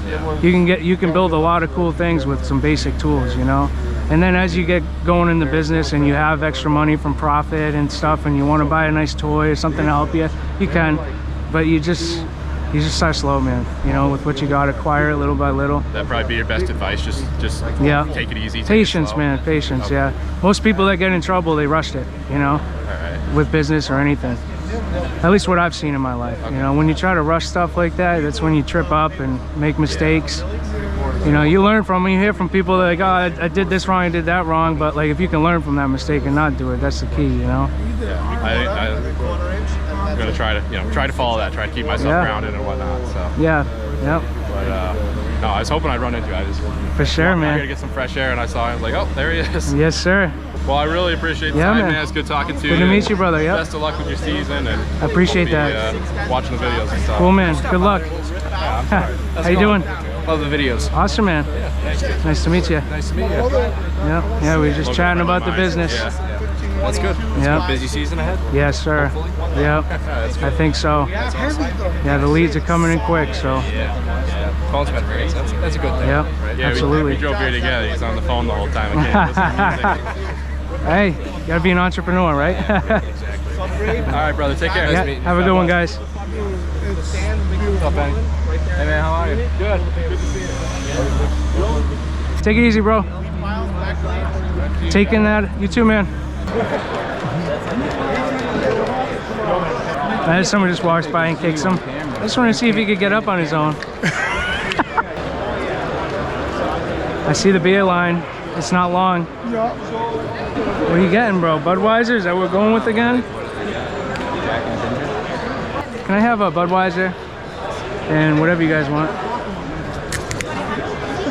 [SPEAKER 1] You can build a lot of cool things with some basic tools, you know. And then as you get going in the business and you have extra money from profit and stuff, and you want to buy a nice toy or something to help you, you can. But you just start slow, man, you know, with what you got, acquire it little by little.
[SPEAKER 13] That'd probably be your best advice. Just take it easy.
[SPEAKER 1] Patience, man, patience. Yeah, most people that get in trouble, they rushed it, you know, with business or anything. At least what I've seen in my life. You know, when you try to rush stuff like that, that's when you trip up and make mistakes. You know, you learn from them. You hear from people that like, oh, I did this wrong, I did that wrong. But like, if you can learn from that mistake and not do it, that's the key, you know.
[SPEAKER 13] I'm gonna try to follow that. Try to keep myself grounded and whatnot. So But no, I was hoping I'd run into you.
[SPEAKER 1] For sure, man.
[SPEAKER 13] I gotta get some fresh air, and I saw him. I was like, oh, there he is.
[SPEAKER 1] Yes, sir.
[SPEAKER 13] Well, I really appreciate the time, man. It's good talking to you.
[SPEAKER 1] Good to meet you, brother. Yeah.
[SPEAKER 13] Best of luck with your season, and
[SPEAKER 1] I appreciate that.
[SPEAKER 13] Watching the videos and stuff.
[SPEAKER 1] Cool, man. Good luck. How you doing?
[SPEAKER 14] Love the videos.
[SPEAKER 1] Awesome, man. Nice to meet you.
[SPEAKER 14] Nice to meet you.
[SPEAKER 1] Yeah, we were just chatting about the business.
[SPEAKER 14] That's good. That's good. Busy season ahead?
[SPEAKER 1] Yes, sir. Yeah, I think so. Yeah, the leads are coming in quick, so.
[SPEAKER 14] Yeah. Phone's been great. That's a good thing.
[SPEAKER 1] Yep, absolutely.
[SPEAKER 13] We drove here together. He's on the phone the whole time. I can't listen to music.
[SPEAKER 1] Hey, you gotta be an entrepreneur, right?
[SPEAKER 13] All right, brother. Take care.
[SPEAKER 1] Yeah, have a good one, guys.
[SPEAKER 14] What's up, Benny? Hey, man. How are you? Good. Good to see you.
[SPEAKER 1] Take it easy, bro. Taking that. You too, man. As someone just walks by and kicks him. I just want to see if he could get up on his own. I see the beer line. It's not long. What are you getting, bro? Budweiser? Is that what we're going with again? Can I have a Budweiser and whatever you guys want?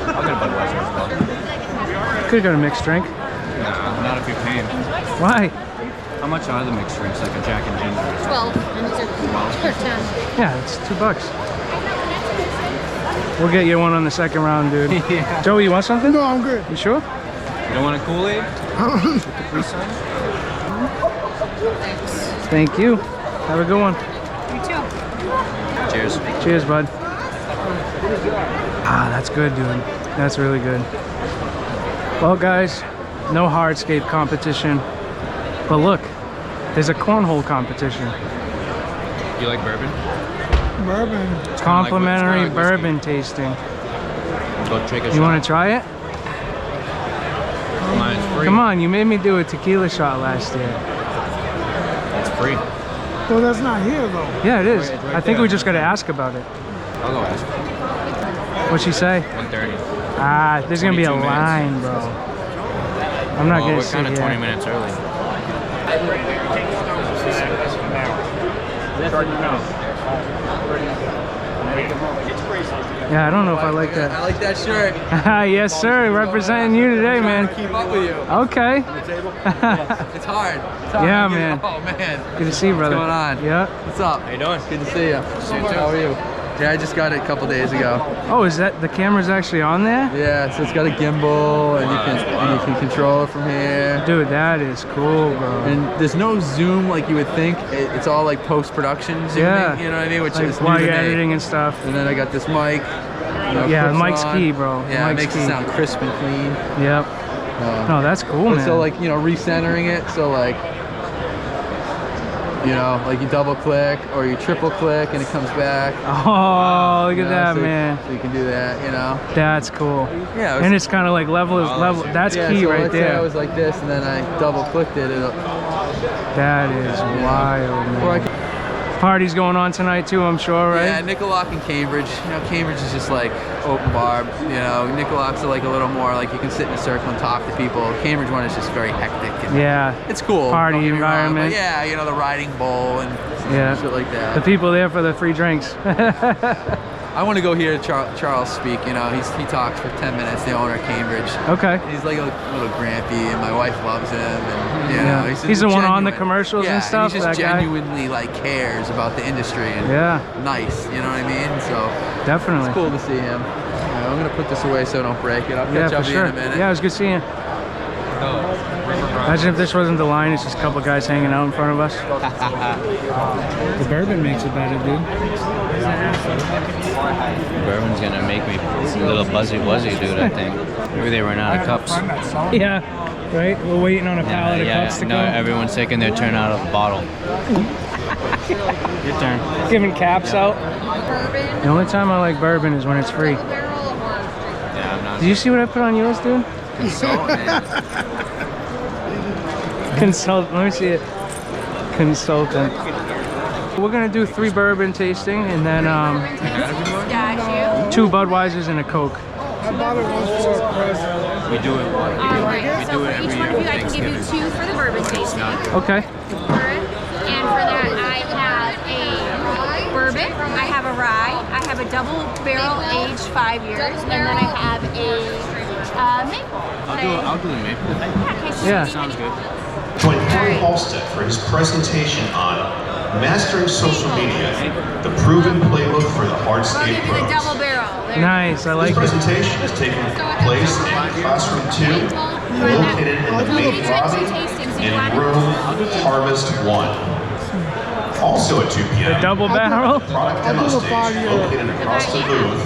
[SPEAKER 14] I'll get a Budweiser as well.
[SPEAKER 1] Could have got a mixed drink.
[SPEAKER 14] Nah, not if you're paying.
[SPEAKER 1] Why?
[SPEAKER 14] How much are the mixed drinks, like a Jack and Ginger?
[SPEAKER 6] 12. Or 10.
[SPEAKER 1] Yeah, it's $2. We'll get you one on the second round, dude.
[SPEAKER 14] Yeah.
[SPEAKER 1] Joey, you want something?
[SPEAKER 2] No, I'm good.
[SPEAKER 1] You sure?
[SPEAKER 14] You don't want a Kool-Aid?
[SPEAKER 1] Thank you. Have a good one.
[SPEAKER 6] You too.
[SPEAKER 14] Cheers.
[SPEAKER 1] Cheers, bud. Ah, that's good, dude. That's really good. Well, guys, no hardscape competition. But look, there's a cornhole competition.
[SPEAKER 14] You like bourbon?
[SPEAKER 2] Bourbon.
[SPEAKER 1] Complimentary
[SPEAKER 14] like
[SPEAKER 1] bourbon tasting.
[SPEAKER 14] Go take a shot.
[SPEAKER 1] You want to try it?
[SPEAKER 14] Mine's free.
[SPEAKER 1] Come on, you made me do a tequila shot last year.
[SPEAKER 14] It's free.
[SPEAKER 2] Well, that's not here, though.
[SPEAKER 1] Yeah, it is.
[SPEAKER 14] Right
[SPEAKER 1] I think
[SPEAKER 14] there.
[SPEAKER 1] we just got to ask about it.
[SPEAKER 14] I'll go ask her.
[SPEAKER 1] What'd she say?
[SPEAKER 14] 1:30.
[SPEAKER 1] Ah, there's going to be a
[SPEAKER 14] 22
[SPEAKER 1] line,
[SPEAKER 14] minutes.
[SPEAKER 1] bro. I'm not going
[SPEAKER 14] We're
[SPEAKER 1] to sit
[SPEAKER 14] kind of 20
[SPEAKER 1] here.
[SPEAKER 14] minutes early.
[SPEAKER 1] Yeah, I don't know if I like that.
[SPEAKER 10] I like that shirt.
[SPEAKER 1] Yes, sir. Representing you today, man.
[SPEAKER 10] Keep up with you.
[SPEAKER 1] Okay.
[SPEAKER 10] It's hard.
[SPEAKER 1] Yeah, man.
[SPEAKER 10] Oh, man.
[SPEAKER 1] Good to see you, brother.
[SPEAKER 10] What's going on?
[SPEAKER 1] Yeah.
[SPEAKER 10] What's up? How you doing? Good to see you. How are you? Yeah, I just got it a couple days ago.
[SPEAKER 1] Oh, is that the camera's actually on there?
[SPEAKER 10] Yeah, so it's got a gimbal, and you can control it from here.
[SPEAKER 1] Dude, that is cool, bro.
[SPEAKER 10] And there's no zoom like you would think. It's all like post-production zooming.
[SPEAKER 1] Yeah.
[SPEAKER 10] You know what I mean? Which
[SPEAKER 1] Like
[SPEAKER 10] is
[SPEAKER 1] while
[SPEAKER 10] new
[SPEAKER 1] you're
[SPEAKER 10] to me.
[SPEAKER 1] editing and stuff.
[SPEAKER 10] And then I got this mic.
[SPEAKER 1] Yeah,
[SPEAKER 10] clips
[SPEAKER 1] mic's
[SPEAKER 10] on.
[SPEAKER 1] key, bro.
[SPEAKER 10] Yeah,
[SPEAKER 1] Mic's
[SPEAKER 10] it makes
[SPEAKER 1] key.
[SPEAKER 10] it sound crisp and clean.
[SPEAKER 1] Yep. No, that's cool,
[SPEAKER 10] but
[SPEAKER 1] man.
[SPEAKER 10] So like, you know, recentering it. So like, you know, like you double click or you triple click and it comes back.
[SPEAKER 1] Oh, look at that,
[SPEAKER 10] so
[SPEAKER 1] man.
[SPEAKER 10] So you can do that, you know.
[SPEAKER 1] That's cool.
[SPEAKER 10] Yeah.
[SPEAKER 1] And it's kind of like level. That's
[SPEAKER 10] yeah,
[SPEAKER 1] key
[SPEAKER 10] so
[SPEAKER 1] right
[SPEAKER 10] let's say
[SPEAKER 1] there.
[SPEAKER 10] I was like this and then I double clicked it.
[SPEAKER 1] That is wild, man.
[SPEAKER 10] Or I
[SPEAKER 1] Parties going on tonight too, I'm sure, right?
[SPEAKER 10] Yeah, Nicolak and Cambridge. You know, Cambridge is just like open bar. You know, Nicolak's like a little more like you can sit in a circle and talk to people. Cambridge one is just very hectic. And
[SPEAKER 1] yeah.
[SPEAKER 10] It's cool.
[SPEAKER 1] Party environment.
[SPEAKER 10] Yeah, you know, the riding bowl and shit like that.
[SPEAKER 1] The people there for the free drinks.
[SPEAKER 10] I want to go hear Charles speak. You know, he talks for 10 minutes. The owner of Cambridge.
[SPEAKER 1] Okay.
[SPEAKER 10] He's like a little grampy, and my wife loves him. And you know,
[SPEAKER 1] he's the one on the commercials and stuff.
[SPEAKER 10] He just genuinely like cares about the industry and nice. You know what I mean? So
[SPEAKER 1] definitely,
[SPEAKER 10] it's cool to see him. You know, I'm gonna put this away so I don't break it. I'll catch up with you in a minute.
[SPEAKER 1] Yeah, it was good seeing you. Imagine if this wasn't the line, it's just a couple guys hanging out in front of us. The bourbon makes it better, dude.
[SPEAKER 5] Bourbon's gonna make me a little buzzy, dude, I think. Maybe they ran out of cups.
[SPEAKER 1] Yeah, right? We're waiting on a pallet of cups to come.
[SPEAKER 5] No, everyone's taking their turn out of the bottle. Your turn.
[SPEAKER 1] Giving caps out. The only time I like bourbon is when it's free.
[SPEAKER 5] Yeah, I'm not.
[SPEAKER 1] Did you see what I put on yours, dude? Consultant, let me see it. Consultant. We're gonna do 3 bourbon tasting and then 2 Budweisers and a Coke.
[SPEAKER 2] I bought it once for a present.
[SPEAKER 5] We do it one.
[SPEAKER 6] Alright, so for each one of you I can give you 2 for the bourbon tasting.
[SPEAKER 1] Okay.
[SPEAKER 6] And for that I have a bourbon, I have a rye, I have a double barrel aged 5 years, and then I have a maple.
[SPEAKER 5] I'll do the maple.
[SPEAKER 1] Yeah.
[SPEAKER 5] Sounds good.
[SPEAKER 15] Join Corey Halstead for his presentation on Mastering Social Media, the proven playbook for the Hardscape pros.
[SPEAKER 6] Double barrel.
[SPEAKER 1] Nice, I like
[SPEAKER 15] this presentation is taking place in Classroom 2, located in the main lobby in room Harvest 1. Also at 2 p.m.
[SPEAKER 1] The double barrel?
[SPEAKER 15] Product demo stage located across the booth.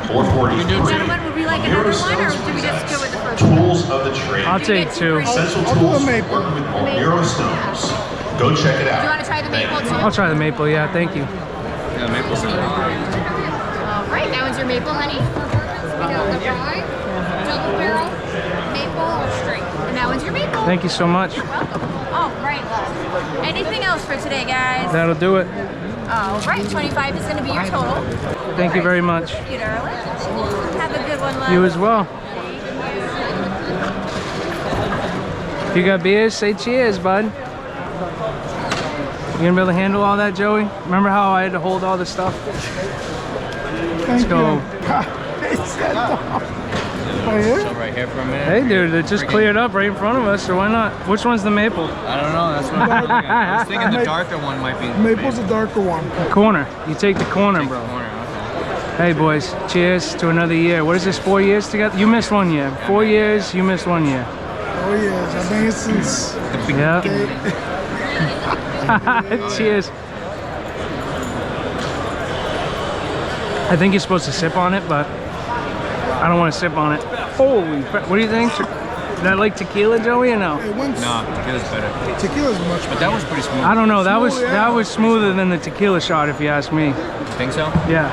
[SPEAKER 15] 443.
[SPEAKER 6] Gentlemen, would we like another one, or do we just go with the first
[SPEAKER 15] Tools of the trade.
[SPEAKER 1] I'll take 2.
[SPEAKER 15] Essential tools working with Muro stones. Go check it out.
[SPEAKER 6] Do you want to try the maple too?
[SPEAKER 1] I'll try the maple, yeah, thank you.
[SPEAKER 5] Yeah, maple's good.
[SPEAKER 6] Alright, that one's your maple, honey. We got the rye, double barrel, maple, or straight. And that one's your maple.
[SPEAKER 1] Thank you so much.
[SPEAKER 6] You're welcome. Alright, love. Anything else for today, guys?
[SPEAKER 1] That'll do it.
[SPEAKER 6] Alright, 25 is going to be your total.
[SPEAKER 1] Thank you very much.
[SPEAKER 6] Thank you, darling. Have a good one, love.
[SPEAKER 1] You as well. If you got beers, say cheers, bud. You gonna be able to handle all that, Joey? Remember how I had to hold all this stuff? Let's go.
[SPEAKER 5] Right here for a minute.
[SPEAKER 1] Hey, dude, it just cleared up right in front of us, so why not? Which one's the maple?
[SPEAKER 5] I don't know. That's what I'm looking at. I was thinking the darker one might be.
[SPEAKER 2] Maple's a darker one.
[SPEAKER 1] The corner. You take the corner, bro. Hey, boys. Cheers to another year. What is this? 4 years together? You missed 1 year. 4 years. You missed 1 year.
[SPEAKER 2] 4 years. I've been here since.
[SPEAKER 1] Yeah. Cheers. I think you're supposed to sip on it, but I don't want to sip on it. Holy crap. What do you think? Did I like tequila, Joey, or no?
[SPEAKER 5] No, tequila's better.
[SPEAKER 2] Tequila's much better.
[SPEAKER 5] But that was pretty smooth.
[SPEAKER 1] I don't know. That was smoother than the tequila shot, if you ask me.
[SPEAKER 5] You think so?
[SPEAKER 1] Yeah,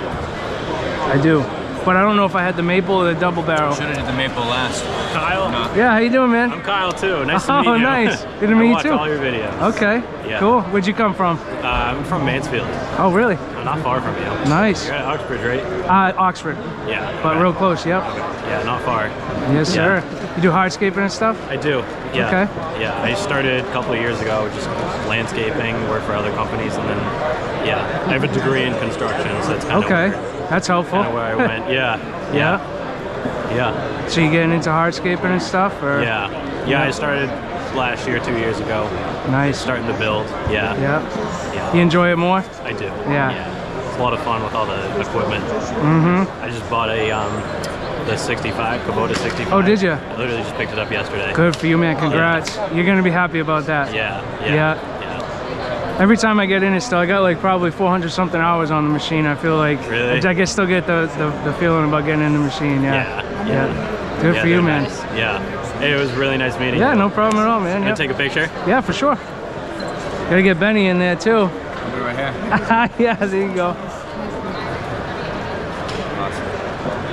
[SPEAKER 1] I do. But I don't know if I had the maple or the double barrel.
[SPEAKER 5] Should have did the maple last.
[SPEAKER 7] Kyle?
[SPEAKER 5] No.
[SPEAKER 1] Yeah, how you doing, man?
[SPEAKER 7] I'm Kyle too. Nice to meet you.
[SPEAKER 1] Oh, nice. Good to meet you too.
[SPEAKER 7] I watch all your videos.
[SPEAKER 1] Okay.
[SPEAKER 7] Yeah.
[SPEAKER 1] Cool. Where'd you come from?
[SPEAKER 7] I'm from Mansfield.
[SPEAKER 1] Oh, really?
[SPEAKER 7] I'm not far from you.
[SPEAKER 1] Nice.
[SPEAKER 7] You're at Oxford, right?
[SPEAKER 1] Oxford.
[SPEAKER 7] Yeah.
[SPEAKER 1] But real close, yep.
[SPEAKER 7] Yeah, not far.
[SPEAKER 1] Yes, sir. You do hardscaping and stuff?
[SPEAKER 7] I do. Yeah.
[SPEAKER 1] Okay.
[SPEAKER 7] Yeah, I started a couple of years ago, just landscaping, work for other companies, and then, yeah, I have a degree in construction, so that's kind of
[SPEAKER 1] that's helpful.
[SPEAKER 7] Kind of where I went. Yeah.
[SPEAKER 1] So you getting into hardscaping and stuff, or?
[SPEAKER 7] Yeah, I started last year, 2 years ago.
[SPEAKER 1] Nice.
[SPEAKER 7] Starting to build. Yeah.
[SPEAKER 1] You enjoy it more?
[SPEAKER 7] I do.
[SPEAKER 1] Yeah.
[SPEAKER 7] It's a lot of fun with all the equipment. I just bought the 65, Kubota 65.
[SPEAKER 1] Oh, did you?
[SPEAKER 7] I literally just picked it up yesterday.
[SPEAKER 1] Good for you, man. Congrats. You're gonna be happy about that.
[SPEAKER 7] Yeah.
[SPEAKER 1] Every time I get in it still, I got like probably 400 something hours on the machine. I feel like
[SPEAKER 7] really?
[SPEAKER 1] I can still get the feeling about getting in the machine. Yeah. Good for you, man.
[SPEAKER 7] Nice. Yeah. Hey, it was really nice meeting you.
[SPEAKER 1] Yeah, no problem at all, man.
[SPEAKER 7] Can I take a picture?
[SPEAKER 1] Yeah, for sure. Gotta get Benny in there too.
[SPEAKER 5] I'll be right here.
[SPEAKER 1] Yeah, there you go.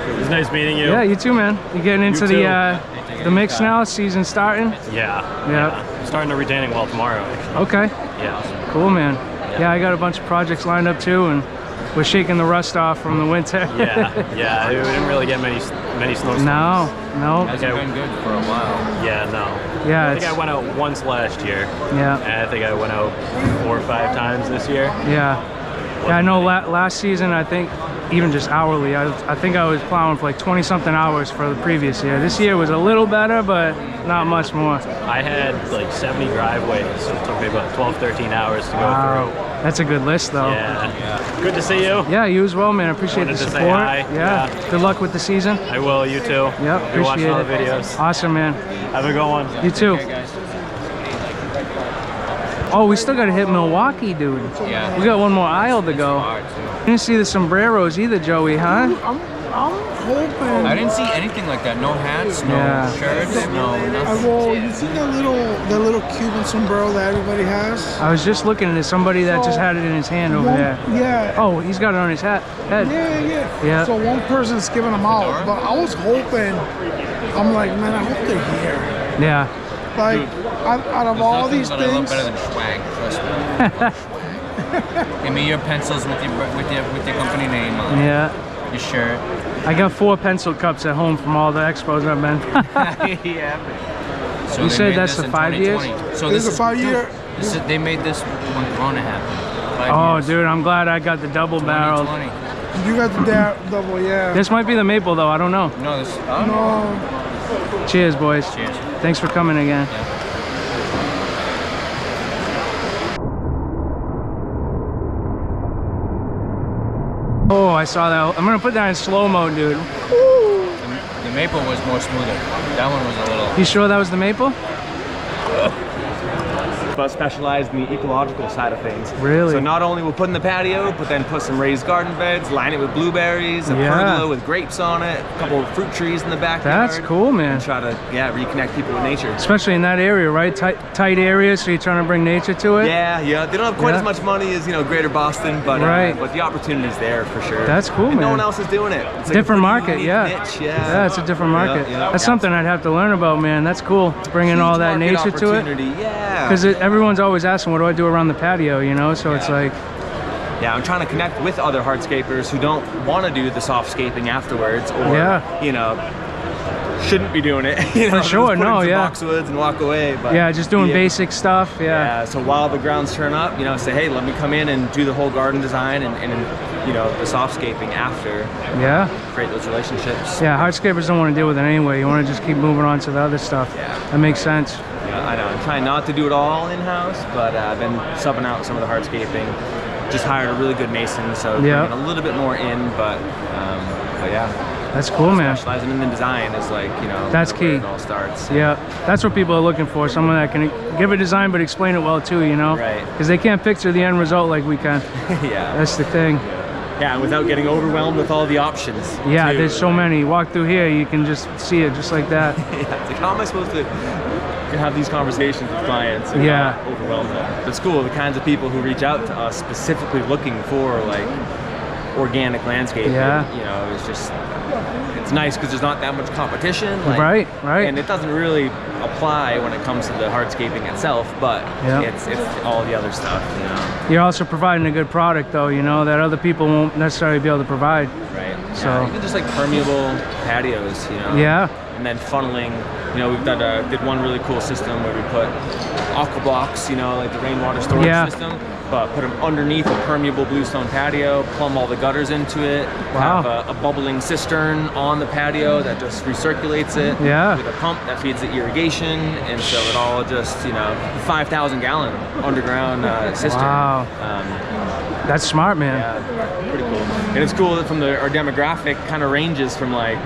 [SPEAKER 7] It was nice meeting you.
[SPEAKER 1] Yeah, you too, man. You getting into the mix now? Season starting?
[SPEAKER 7] Yeah. I'm starting a retaining wall tomorrow, actually.
[SPEAKER 1] Okay.
[SPEAKER 7] Yeah.
[SPEAKER 1] Cool, man. Yeah, I got a bunch of projects lined up too, and we're shaking the rust off from the winter.
[SPEAKER 7] yeah. We didn't really get many snowstorms.
[SPEAKER 1] No.
[SPEAKER 5] It's been good for a while.
[SPEAKER 7] Yeah, no.
[SPEAKER 1] Yeah,
[SPEAKER 7] I think I went out once last year.
[SPEAKER 1] Yeah.
[SPEAKER 7] And I think I went out 4 or 5 times this year.
[SPEAKER 1] Yeah. Yeah, I know last season, I think, even just hourly, I think I was plowing for like 20-something hours for the previous year. This year was a little better, but not much more.
[SPEAKER 7] I had like 70 driveways. It took me about 12, 13 hours to go through.
[SPEAKER 1] That's a good list, though.
[SPEAKER 7] Yeah. Good to see you.
[SPEAKER 1] Yeah, you as well, man. I appreciate the support.
[SPEAKER 7] Say hi.
[SPEAKER 1] Yeah. Good luck with the season.
[SPEAKER 7] I will. You too.
[SPEAKER 1] Yep.
[SPEAKER 7] Be watching all the
[SPEAKER 1] Appreciate it.
[SPEAKER 7] videos.
[SPEAKER 1] Awesome, man.
[SPEAKER 7] Have a good one.
[SPEAKER 1] You too. Oh, we still got to hit Milwaukee, dude.
[SPEAKER 5] Yeah.
[SPEAKER 1] We got one more aisle to go. You didn't see the sombreros either, Joey, huh?
[SPEAKER 2] I'm hoping.
[SPEAKER 5] I didn't see anything like that. No hats, no shirts, no nothing.
[SPEAKER 2] Well, you see that little Cuban sombrero that everybody has?
[SPEAKER 1] I was just looking at somebody that just had it in his hand over there.
[SPEAKER 2] Yeah.
[SPEAKER 1] Oh, he's got it on his head. Yeah.
[SPEAKER 2] So one person's giving them out, but I was hoping. I'm like, man, I hope they're here.
[SPEAKER 1] Yeah.
[SPEAKER 2] Like, out of all these
[SPEAKER 5] things,
[SPEAKER 2] things,
[SPEAKER 5] better than swag. Trust me. Give me your pencils with your company name on.
[SPEAKER 1] Yeah.
[SPEAKER 5] Your shirt.
[SPEAKER 1] I got 4 pencil cups at home from all the expos I've been.
[SPEAKER 5] Yeah. So
[SPEAKER 1] you said that's the 5 years?
[SPEAKER 5] So
[SPEAKER 2] this is a 5-year.
[SPEAKER 5] They made this when Corona happened. 5
[SPEAKER 1] Oh,
[SPEAKER 5] years.
[SPEAKER 1] dude, I'm glad I got the double barrel.
[SPEAKER 2] You got the double, yeah.
[SPEAKER 1] This might be the maple, though. I don't know.
[SPEAKER 5] No, this.
[SPEAKER 2] No.
[SPEAKER 1] Cheers, boys.
[SPEAKER 5] Cheers.
[SPEAKER 1] Thanks for coming again.
[SPEAKER 5] Yeah.
[SPEAKER 1] Oh, I saw that. I'm gonna put that in slow-mo, dude.
[SPEAKER 5] The maple was more smoother. That one was a little.
[SPEAKER 1] You sure that was the maple?
[SPEAKER 16] But specialized in the ecological side of things.
[SPEAKER 1] Really?
[SPEAKER 16] So not only we'll put in the patio, but then put some raised garden beds, line it with blueberries, a pergola with grapes on it, a couple of fruit trees in the backyard.
[SPEAKER 1] That's cool, man.
[SPEAKER 16] And try to reconnect people with nature.
[SPEAKER 1] Especially in that area, right? Tight area, so you're trying to bring nature to it.
[SPEAKER 16] Yeah. They don't have quite as much money as Greater Boston, but but the opportunity's there for sure.
[SPEAKER 1] That's cool,
[SPEAKER 16] and
[SPEAKER 1] man.
[SPEAKER 16] no one else is doing it. It's like
[SPEAKER 1] different
[SPEAKER 16] a pretty
[SPEAKER 1] market,
[SPEAKER 16] unique niche,
[SPEAKER 1] yeah, it's a different market. That's something I'd have to learn about, man. That's cool. Bringing all that nature to it.
[SPEAKER 16] Yeah.
[SPEAKER 1] Because everyone's always asking, what do I do around the patio? So it's like.
[SPEAKER 16] Yeah, I'm trying to connect with other hardscapers who don't want to do the softscaping afterwards, or shouldn't be doing it.
[SPEAKER 1] For sure, no,
[SPEAKER 16] boxwoods and walk away. But
[SPEAKER 1] just doing basic stuff. Yeah.
[SPEAKER 16] So while the grounds turn up, say, hey, let me come in and do the whole garden design and the softscaping after.
[SPEAKER 1] Yeah.
[SPEAKER 16] Create those relationships.
[SPEAKER 1] Yeah, hardscapers don't want to deal with it anyway. You want to just keep moving on to the other stuff.
[SPEAKER 16] Yeah.
[SPEAKER 1] That makes sense.
[SPEAKER 16] Yeah, I know. I'm trying not to do it all in-house, but I've been subbing out some of the hardscaping. Just hired a really good mason, so bringing a little bit more in, but yeah.
[SPEAKER 1] That's cool, man.
[SPEAKER 16] Specializing in the design is like,
[SPEAKER 1] that's key.
[SPEAKER 16] Where it all starts.
[SPEAKER 1] Yeah, that's what people are looking for. Someone that can give a design but explain it well too,
[SPEAKER 16] Right.
[SPEAKER 1] Because they can't picture the end result like we can.
[SPEAKER 16] Yeah.
[SPEAKER 1] That's the thing.
[SPEAKER 16] Yeah, without getting overwhelmed with all the options.
[SPEAKER 1] Yeah, there's so many. You walk through here, you can just see it just like that.
[SPEAKER 16] Yeah, it's like, how am I supposed to have these conversations with clients and not overwhelm them? It's cool, the kinds of people who reach out to us specifically looking for like organic landscaping. It's just, it's nice because there's not that much competition.
[SPEAKER 1] Right.
[SPEAKER 16] And it doesn't really apply when it comes to the hardscaping itself, but it's all the other stuff,
[SPEAKER 1] You're also providing a good product though, that other people won't necessarily be able to provide.
[SPEAKER 16] Right.
[SPEAKER 1] So
[SPEAKER 16] even just like permeable patios,
[SPEAKER 1] Yeah.
[SPEAKER 16] And then funneling, we've did one really cool system where we put aqua blocks, like the rainwater storage system, but put them underneath a permeable bluestone patio, plumb all the gutters into it, have a bubbling cistern on the patio that just recirculates it with a pump that feeds the irrigation, and so it all just, 5,000 gallon underground cistern.
[SPEAKER 1] Wow. That's smart, man.
[SPEAKER 16] Yeah, pretty cool. And it's cool that our demographic kind of ranges from like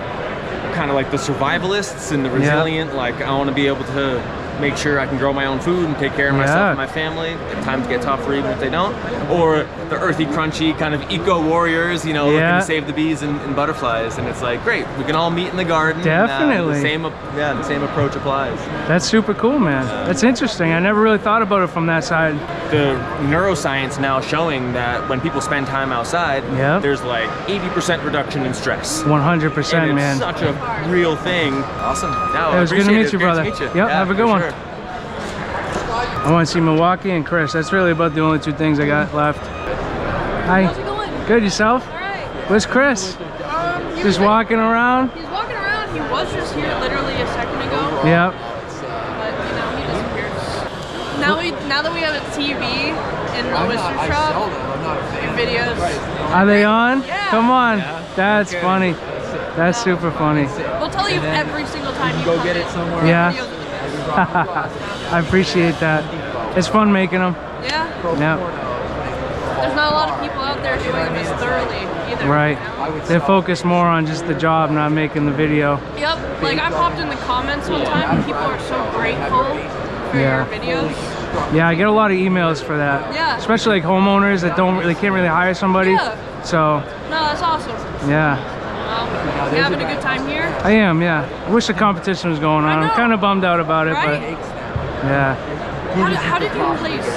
[SPEAKER 16] the survivalists and the resilient, like I want to be able to make sure I can grow my own food and take care of myself and my family if times get tougher, even if they don't, or the earthy, crunchy kind of eco warriors, looking to save the bees and butterflies. And it's like, great, we can all meet in the garden.
[SPEAKER 1] Definitely.
[SPEAKER 16] The same approach applies.
[SPEAKER 1] That's super cool, man. That's interesting. I never really thought about it from that side.
[SPEAKER 16] The neuroscience now showing that when people spend time outside, there's like 80% reduction in stress.
[SPEAKER 1] 100%, man.
[SPEAKER 16] It's such a real thing. Awesome.
[SPEAKER 1] It was good to meet you, brother. Yep, have a good one. I want to see Milwaukee and Chris. That's really about the only 2 things I got left. Hi.
[SPEAKER 8] How's it going?
[SPEAKER 1] Good, yourself?
[SPEAKER 8] All right.
[SPEAKER 1] Where's Chris? Just walking around?
[SPEAKER 8] He's walking around. He was just here literally a second ago.
[SPEAKER 1] Yep.
[SPEAKER 8] But, you know, he disappeared. Now that we have a TV in the oyster shop, your videos.
[SPEAKER 1] Are they on?
[SPEAKER 8] Yeah.
[SPEAKER 1] Come on. That's funny. That's super funny.
[SPEAKER 8] We'll tell you every single time you go get it somewhere.
[SPEAKER 1] Yeah. I appreciate that. It's fun making them.
[SPEAKER 8] Yeah.
[SPEAKER 1] Yep.
[SPEAKER 8] There's not a lot of people out there doing them as thoroughly either.
[SPEAKER 1] Right. They focus more on just the job, not making the video.
[SPEAKER 8] Yep. Like I popped in the comments one time and people are so grateful for your videos.
[SPEAKER 1] Yeah, I get a lot of emails for that.
[SPEAKER 8] Yeah.
[SPEAKER 1] Especially like homeowners that can't really hire somebody.
[SPEAKER 8] Yeah.
[SPEAKER 1] So.
[SPEAKER 8] No, that's awesome.
[SPEAKER 1] Yeah.
[SPEAKER 8] You having a good time here?
[SPEAKER 1] I am, yeah. I wish the competition was going on. I'm kind of bummed out about it,
[SPEAKER 8] right?
[SPEAKER 1] but yeah.
[SPEAKER 8] How did you place?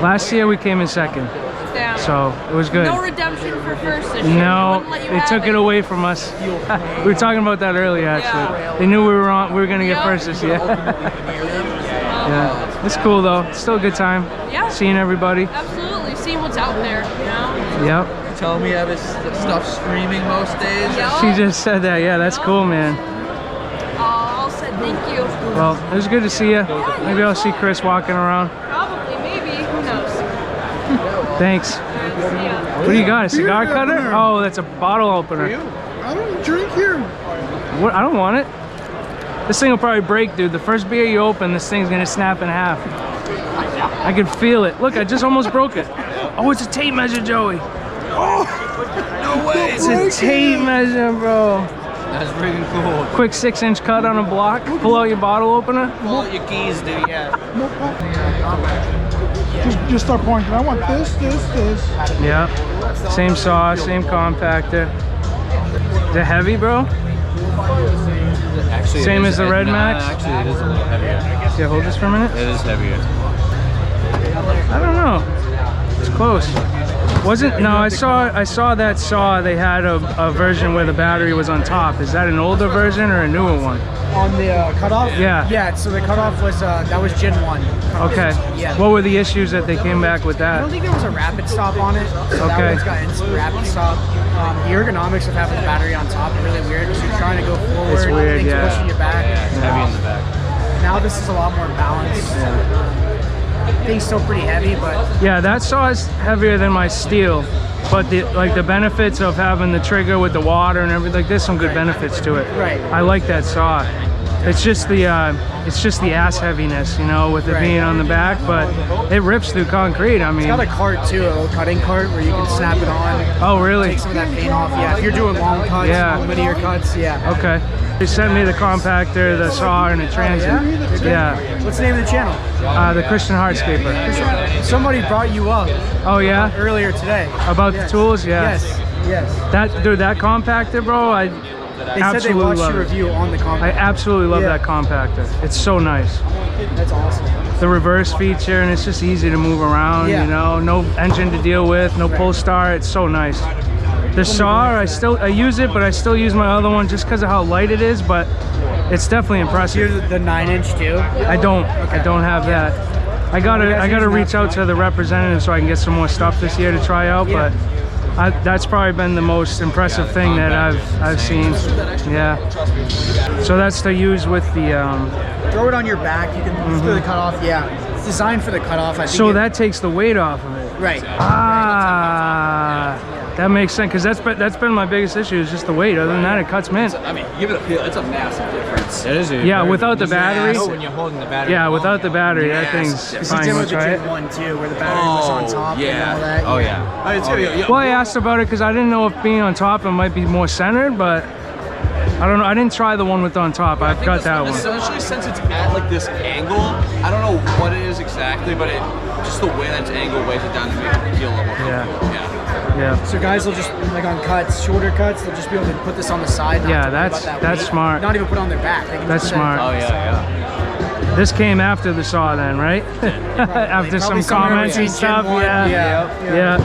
[SPEAKER 1] Last year we came in second.
[SPEAKER 8] Damn.
[SPEAKER 1] So it was good.
[SPEAKER 8] No redemption for first this year.
[SPEAKER 1] No, they took it away from us. We were talking about that earlier, actually.
[SPEAKER 8] Yeah.
[SPEAKER 1] They knew we were gonna get first this year. Yeah, it's cool though. It's still a good time.
[SPEAKER 8] Yeah.
[SPEAKER 1] Seeing everybody.
[SPEAKER 8] Absolutely. Seeing what's out there, you know?
[SPEAKER 1] Yep.
[SPEAKER 10] Tell me you have his stuff streaming most days.
[SPEAKER 1] She just said that. Yeah, that's cool, man.
[SPEAKER 8] I'll say thank you.
[SPEAKER 1] Well, it was good to see you. Maybe I'll see Chris walking around.
[SPEAKER 8] Probably, maybe. Who knows?
[SPEAKER 1] Thanks. What do you got? A cigar cutter? Oh, that's a bottle opener.
[SPEAKER 2] I don't drink here.
[SPEAKER 1] What? I don't want it. This thing will probably break, dude. The first beer you open, this thing's gonna snap in half. I can feel it. Look, I just almost broke it. Oh, it's a tape measure, Joey.
[SPEAKER 2] Oh,
[SPEAKER 10] no way.
[SPEAKER 1] It's a tape measure, bro.
[SPEAKER 10] That's freaking cool.
[SPEAKER 1] Quick 6-inch cut on a block. Pull out your bottle opener.
[SPEAKER 10] Pull out your keys, dude. Yeah.
[SPEAKER 2] Just start pointing. I want this.
[SPEAKER 1] Yep. Same saw, same compactor. Is it heavy, bro?
[SPEAKER 3] Actually,
[SPEAKER 1] same as the Red Max?
[SPEAKER 3] Actually, it is a little heavier.
[SPEAKER 1] Yeah, hold this for a minute.
[SPEAKER 3] It is heavier.
[SPEAKER 1] I don't know. It's close. Wasn't no? I saw that saw. They had a version where the battery was on top. Is that an older version or a newer one?
[SPEAKER 17] On the cutoff?
[SPEAKER 1] Yeah.
[SPEAKER 17] Yeah. So the cutoff was that was Gen 1. Cutoff.
[SPEAKER 1] Okay.
[SPEAKER 17] Yeah.
[SPEAKER 1] What were the issues that they came back with that?
[SPEAKER 17] I don't think there was a rapid stop on it. So
[SPEAKER 1] Okay.
[SPEAKER 17] that one's got instant rapid stop. The ergonomics of having the battery on top are really weird because you're trying to go forward.
[SPEAKER 1] It's weird,
[SPEAKER 17] things
[SPEAKER 1] yeah.
[SPEAKER 17] pushing you back.
[SPEAKER 3] Yeah, it's heavy in the back.
[SPEAKER 17] Now this is a lot more balanced. Thing's still pretty heavy, but
[SPEAKER 1] Yeah, that saw is heavier than my steel, but the benefits of having the trigger with the water and everything, like there's some good benefits to it.
[SPEAKER 17] Right.
[SPEAKER 1] I like that saw. It's just the ass heaviness, you know, with it
[SPEAKER 17] Right.
[SPEAKER 1] being on the back, but it rips through concrete. I mean,
[SPEAKER 17] it's got a cart too, a little cutting cart where you can snap it on.
[SPEAKER 1] Oh, really?
[SPEAKER 17] Take some of that paint off. Yeah, if you're doing long cuts,
[SPEAKER 1] Yeah.
[SPEAKER 17] linear cuts, yeah.
[SPEAKER 1] Okay. They sent me the compactor, the saw, and the transit. Yeah.
[SPEAKER 17] What's the name of the channel?
[SPEAKER 1] The Christian Hardscaper.
[SPEAKER 17] Somebody brought you up
[SPEAKER 1] Oh yeah?
[SPEAKER 17] earlier today.
[SPEAKER 1] About the tools? Yeah.
[SPEAKER 17] Yes.
[SPEAKER 1] That dude, that compactor, bro, I
[SPEAKER 17] They said they
[SPEAKER 1] absolutely
[SPEAKER 17] watched
[SPEAKER 1] love
[SPEAKER 17] your
[SPEAKER 1] it.
[SPEAKER 17] review on the compactor.
[SPEAKER 1] I absolutely love
[SPEAKER 17] Yeah.
[SPEAKER 1] that compactor. It's so nice.
[SPEAKER 17] That's awesome.
[SPEAKER 1] The reverse feature, and it's just easy to move around,
[SPEAKER 17] Yeah.
[SPEAKER 1] you know, no engine to deal with, no pull star. It's so nice. The saw, I use it, but I still use my other one just because of how light it is, but it's definitely impressive.
[SPEAKER 17] You're the 9-inch too?
[SPEAKER 1] I don't have that. I gotta reach out to the representative so I can get some more stuff this year to try out, but that's probably been the most impressive thing that I've seen. Yeah. So that's to use with the
[SPEAKER 17] Throw it on your back. You can do the cutoff. Yeah. It's designed for the cutoff. I think
[SPEAKER 1] so that takes the weight off of it.
[SPEAKER 17] Right.
[SPEAKER 1] Ah, that makes sense, because that's been my biggest issue, is just the weight. Other than that, it cuts mint.
[SPEAKER 5] I mean, give it a feel. It's a massive difference.
[SPEAKER 3] It is.
[SPEAKER 1] Yeah, without the battery.
[SPEAKER 5] Oh, when you're holding the battery.
[SPEAKER 1] Yeah, without the battery, that thing's
[SPEAKER 17] This
[SPEAKER 1] fine.
[SPEAKER 17] is
[SPEAKER 1] Let's
[SPEAKER 17] the
[SPEAKER 1] try it.
[SPEAKER 17] Gen 1 too, where the battery was on top and all that.
[SPEAKER 5] Oh yeah.
[SPEAKER 1] Well, I asked about it because I didn't know if being on top it might be more centered, but I don't know. I didn't try the one with on top. I've got that one.
[SPEAKER 5] Essentially, since it's at like this angle, I don't know what it is exactly, but just the way that it's angled weighs it down to make it feel a little more comfortable.
[SPEAKER 1] Yeah.
[SPEAKER 17] So guys will just, like on cuts, shorter cuts, they'll just be able to put this on the side. Not
[SPEAKER 1] Yeah,
[SPEAKER 17] to worry
[SPEAKER 1] that's-
[SPEAKER 17] about that
[SPEAKER 1] that's
[SPEAKER 17] weight.
[SPEAKER 1] smart.
[SPEAKER 17] Not even put it on their back. They can
[SPEAKER 1] That's
[SPEAKER 17] just put that-
[SPEAKER 1] smart.
[SPEAKER 3] Oh yeah.
[SPEAKER 1] This came after the saw then, right? After some
[SPEAKER 17] Probably somewhere
[SPEAKER 1] comments and
[SPEAKER 17] between
[SPEAKER 1] stuff.
[SPEAKER 17] Gen 1,
[SPEAKER 1] Yeah.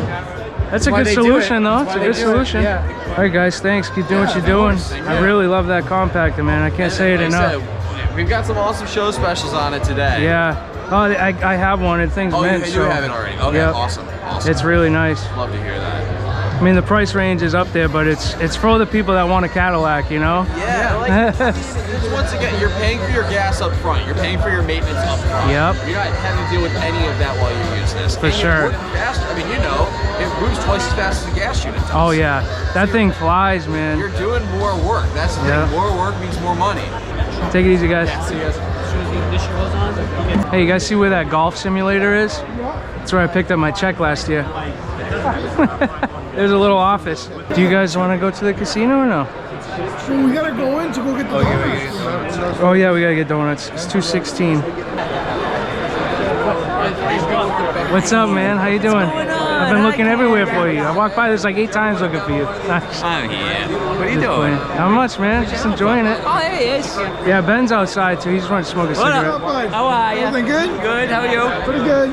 [SPEAKER 1] That's a
[SPEAKER 17] why
[SPEAKER 1] good
[SPEAKER 17] they do
[SPEAKER 1] solution
[SPEAKER 17] it.
[SPEAKER 1] though.
[SPEAKER 17] That's
[SPEAKER 1] It's a
[SPEAKER 17] why
[SPEAKER 1] good
[SPEAKER 17] they do it.
[SPEAKER 1] solution.
[SPEAKER 17] Yeah.
[SPEAKER 1] All right, guys. Thanks. Keep doing what you're doing. I really love that compactor, man. I can't say it
[SPEAKER 5] Like I
[SPEAKER 1] enough.
[SPEAKER 5] said, we've got some awesome show specials on it today.
[SPEAKER 1] Yeah. Oh, I have one. The thing's mint.
[SPEAKER 5] You do have it already. Okay,
[SPEAKER 1] yep.
[SPEAKER 5] Awesome.
[SPEAKER 1] It's really nice.
[SPEAKER 5] Love to hear that.
[SPEAKER 1] I mean, the price range is up there, but it's for the people that want a Cadillac, you know?
[SPEAKER 5] Yeah, like, once again, you're paying for your gas up front. You're paying for your maintenance up front.
[SPEAKER 1] Yep.
[SPEAKER 5] You're not having to deal with any of that while you use this.
[SPEAKER 1] For sure.
[SPEAKER 5] Faster. I mean, you know, it moves twice as fast as a gas unit does.
[SPEAKER 1] Oh, yeah. That thing flies, man.
[SPEAKER 5] You're doing more work. That's the thing. More work means more money.
[SPEAKER 1] Take it easy, guys.
[SPEAKER 5] Yeah, see you guys.
[SPEAKER 1] Hey, you guys see where that golf simulator is? That's where I picked up my check last year. There's a little office. Do you guys want to go to the casino or no?
[SPEAKER 2] So we gotta go in to go get the donuts.
[SPEAKER 1] Oh yeah, we gotta get donuts. It's 2:16. What's up, man? How you doing? I've been looking everywhere for you. I walked by this like 8 times looking for you. Nice.
[SPEAKER 18] I'm here. What are you doing?
[SPEAKER 1] Not much, man. Just enjoying it.
[SPEAKER 18] Oh, there he is.
[SPEAKER 1] Yeah, Ben's outside too. He just wanted to smoke a cigarette.
[SPEAKER 18] How are you?
[SPEAKER 2] Everything good?
[SPEAKER 18] Good. How are you?
[SPEAKER 2] Pretty good.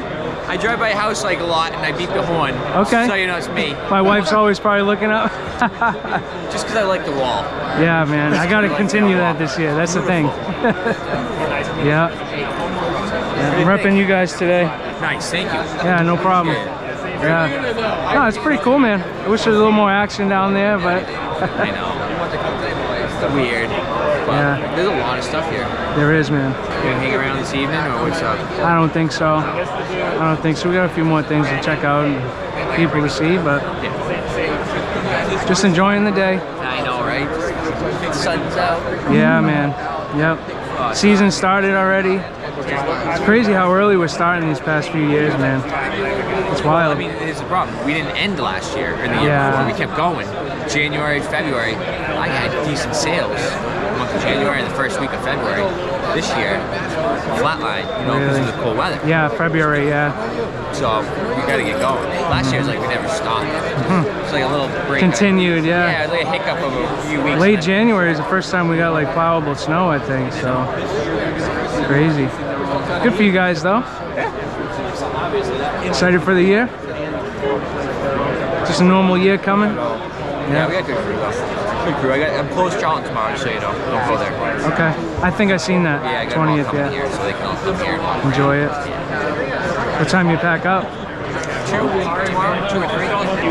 [SPEAKER 18] I drive by your house like a lot and I beep the horn.
[SPEAKER 1] Okay.
[SPEAKER 18] So you know it's me.
[SPEAKER 1] My wife's always probably looking up.
[SPEAKER 18] Just because I like the wall.
[SPEAKER 1] Yeah, man. I gotta continue that this year. That's the thing. Yeah. I'm repping you guys today.
[SPEAKER 18] Nice. Thank you.
[SPEAKER 1] Yeah, no problem. Yeah. No, it's pretty cool, man. I wish there was a little more action down there, but
[SPEAKER 18] I know. It's weird. But
[SPEAKER 1] yeah.
[SPEAKER 18] There's a lot of stuff here.
[SPEAKER 1] There is, man.
[SPEAKER 18] You gonna hang around this evening or what's up?
[SPEAKER 1] I don't think so. I don't think so. We got a few more things to check out and people to see, but just enjoying the day.
[SPEAKER 18] I know, right? The sun's out.
[SPEAKER 1] Yeah, man. Yep. Season started already. It's crazy how early we're starting these past few years, man. It's wild.
[SPEAKER 18] I mean, it's a problem. We didn't end last year or the year before. We kept going. January, February, I had decent sales. The month of January and the first week of February. This year, flatline, you know, because of the cold weather.
[SPEAKER 1] Yeah, February, yeah.
[SPEAKER 18] So we got to get going. Last year was like we never stopped. It's like a little break.
[SPEAKER 1] Continued, yeah.
[SPEAKER 18] Yeah, like a hiccup of a few weeks.
[SPEAKER 1] Late January is the first time we got like plowable snow, I think. So it's crazy. Good for you guys, though. Excited for the year? Just a normal year coming?
[SPEAKER 18] Yeah, we got good crew though. Good crew. I'm close Charlotte tomorrow, so you know. Don't go there.
[SPEAKER 1] Okay. I think I seen that.
[SPEAKER 18] Yeah, I got
[SPEAKER 1] 20th,
[SPEAKER 18] them all coming here, so they can all come here.
[SPEAKER 1] Enjoy it. What time you pack up?
[SPEAKER 18] 2 or 3.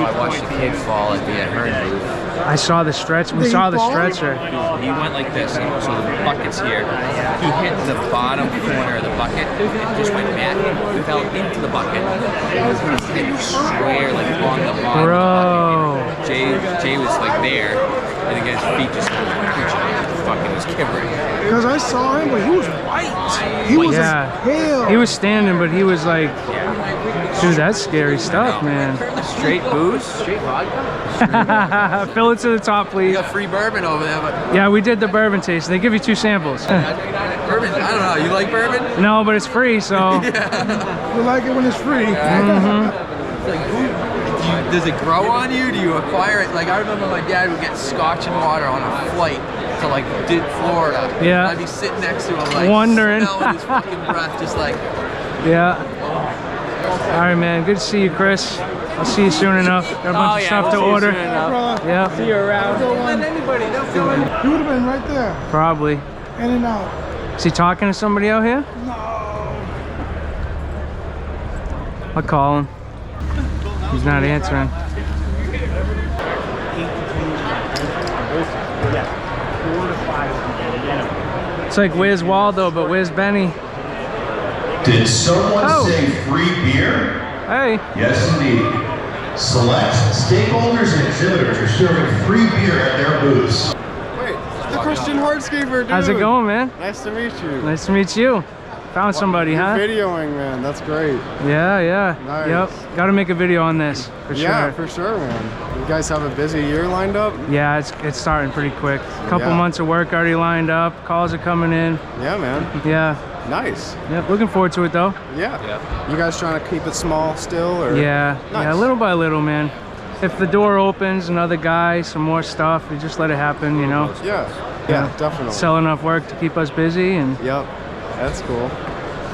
[SPEAKER 18] I watched the kid fall at the Hearn booth.
[SPEAKER 1] I saw the stretch. We saw the stretcher.
[SPEAKER 18] He went like this, so the bucket's here. He hit the bottom corner of the bucket and just went back and fell into the bucket. And square like along the bottom
[SPEAKER 1] Bro.
[SPEAKER 18] of the bucket. Jay was like there, and again his feet just fucking was quivering.
[SPEAKER 2] Because I saw him, but he was white. He was pale.
[SPEAKER 1] He was standing, but he was like, dude, that's scary stuff, man.
[SPEAKER 18] Straight booze, straight vodka.
[SPEAKER 1] Fill it to the top, please.
[SPEAKER 10] You got free bourbon over there, but
[SPEAKER 1] yeah, we did the bourbon taste. They give you 2 samples.
[SPEAKER 10] bourbon, I don't know. You like bourbon?
[SPEAKER 1] No, but it's free, so.
[SPEAKER 2] You like it when it's free.
[SPEAKER 10] Does it grow on you? Do you acquire it? Like I remember my dad would get scotch and water on a flight to like Florida.
[SPEAKER 1] Yeah.
[SPEAKER 10] I'd be sitting next to him like
[SPEAKER 1] wondering.
[SPEAKER 10] smelling his fucking breath, just like.
[SPEAKER 1] Yeah. All right, man. Good to see you, Chris. I'll see you soon enough. Got a bunch of stuff to order. Yeah.
[SPEAKER 2] See you around. Don't let anybody. Don't go in. You would have been right there.
[SPEAKER 1] Probably.
[SPEAKER 2] In and out.
[SPEAKER 1] Is he talking to somebody out here?
[SPEAKER 2] No.
[SPEAKER 1] I'll call him. He's not answering. It's like, where's Waldo, but where's Benny?
[SPEAKER 15] Did someone say free beer?
[SPEAKER 1] Hey.
[SPEAKER 15] Yes, indeed. Select stakeholders and exhibitors are serving free beer at their booths.
[SPEAKER 19] Wait, the Christian Hardscaper, dude.
[SPEAKER 1] How's it going, man?
[SPEAKER 19] Nice to meet you.
[SPEAKER 1] Nice to meet you. Found somebody,
[SPEAKER 19] You're
[SPEAKER 1] huh?
[SPEAKER 19] videoing, man. That's great.
[SPEAKER 1] Yeah.
[SPEAKER 19] Nice.
[SPEAKER 1] Yep. Got to make a video on this, for sure.
[SPEAKER 19] Yeah, for sure, man. You guys have a busy year lined up?
[SPEAKER 1] Yeah, it's starting pretty quick. Couple months of work already lined up. Calls are coming in.
[SPEAKER 19] Yeah, man.
[SPEAKER 1] Yeah.
[SPEAKER 19] Nice.
[SPEAKER 1] Yep, looking forward to it though.
[SPEAKER 19] Yeah. You guys trying to keep it small still, or?
[SPEAKER 1] Yeah.
[SPEAKER 19] Nice.
[SPEAKER 1] Yeah, little by little, man. If the door opens, another guy, some more stuff, we just let it happen, you know?
[SPEAKER 19] Yeah, definitely.
[SPEAKER 1] Sell enough work to keep us busy and.
[SPEAKER 19] Yep. That's cool.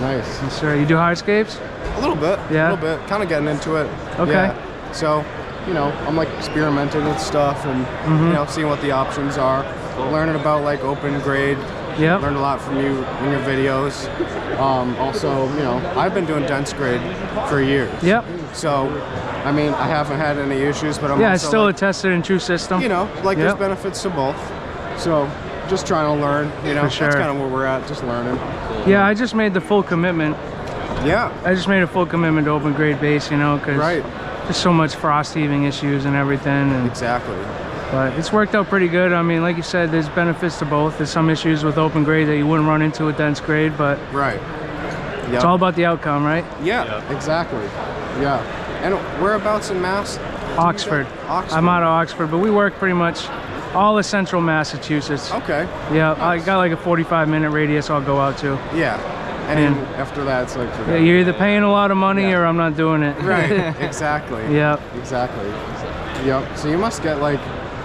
[SPEAKER 19] Nice.
[SPEAKER 1] Yes, sir. You do hardscapes?
[SPEAKER 19] A little bit.
[SPEAKER 1] Yeah.
[SPEAKER 19] A little bit. Kind of getting into it.
[SPEAKER 1] Okay.
[SPEAKER 19] Yeah. So, you know, I'm like experimenting with stuff and you know, seeing what the options are. Learning about like open grade Yep. Learned a lot from you in your videos. Also, you know, I've been doing dense grade for years.
[SPEAKER 1] Yep.
[SPEAKER 19] So, I mean, I haven't had any issues, but I'm
[SPEAKER 1] yeah,
[SPEAKER 19] also
[SPEAKER 1] it's still
[SPEAKER 19] like,
[SPEAKER 1] a tested and true system.
[SPEAKER 19] You know, like there's benefits to both. So, just trying to learn, you know,
[SPEAKER 1] sure.
[SPEAKER 19] that's kind of where we're at, just learning.
[SPEAKER 1] Yeah, I just made the full commitment.
[SPEAKER 19] Yeah.
[SPEAKER 1] I just made a full commitment to open grade base, you know, because there's so much frost heaving issues and everything. And,
[SPEAKER 19] exactly.
[SPEAKER 1] But it's worked out pretty good. I mean, like you said, there's benefits to both. There's some issues with open grade that you wouldn't run into with dense grade, but it's all about the outcome, right?
[SPEAKER 19] Yeah, exactly. Yeah. And whereabouts in Mass?
[SPEAKER 1] Oxford. I'm out of Oxford, but we work pretty much all of central Massachusetts.
[SPEAKER 19] Okay.
[SPEAKER 1] Yeah, I got like a 45-minute radius I'll go out to.
[SPEAKER 19] Yeah. And then after that, it's like...
[SPEAKER 1] Yeah, you're either paying a lot of money or I'm not doing it.
[SPEAKER 19] Right, exactly.
[SPEAKER 1] Yep.
[SPEAKER 19] Exactly. Yep. So you must get like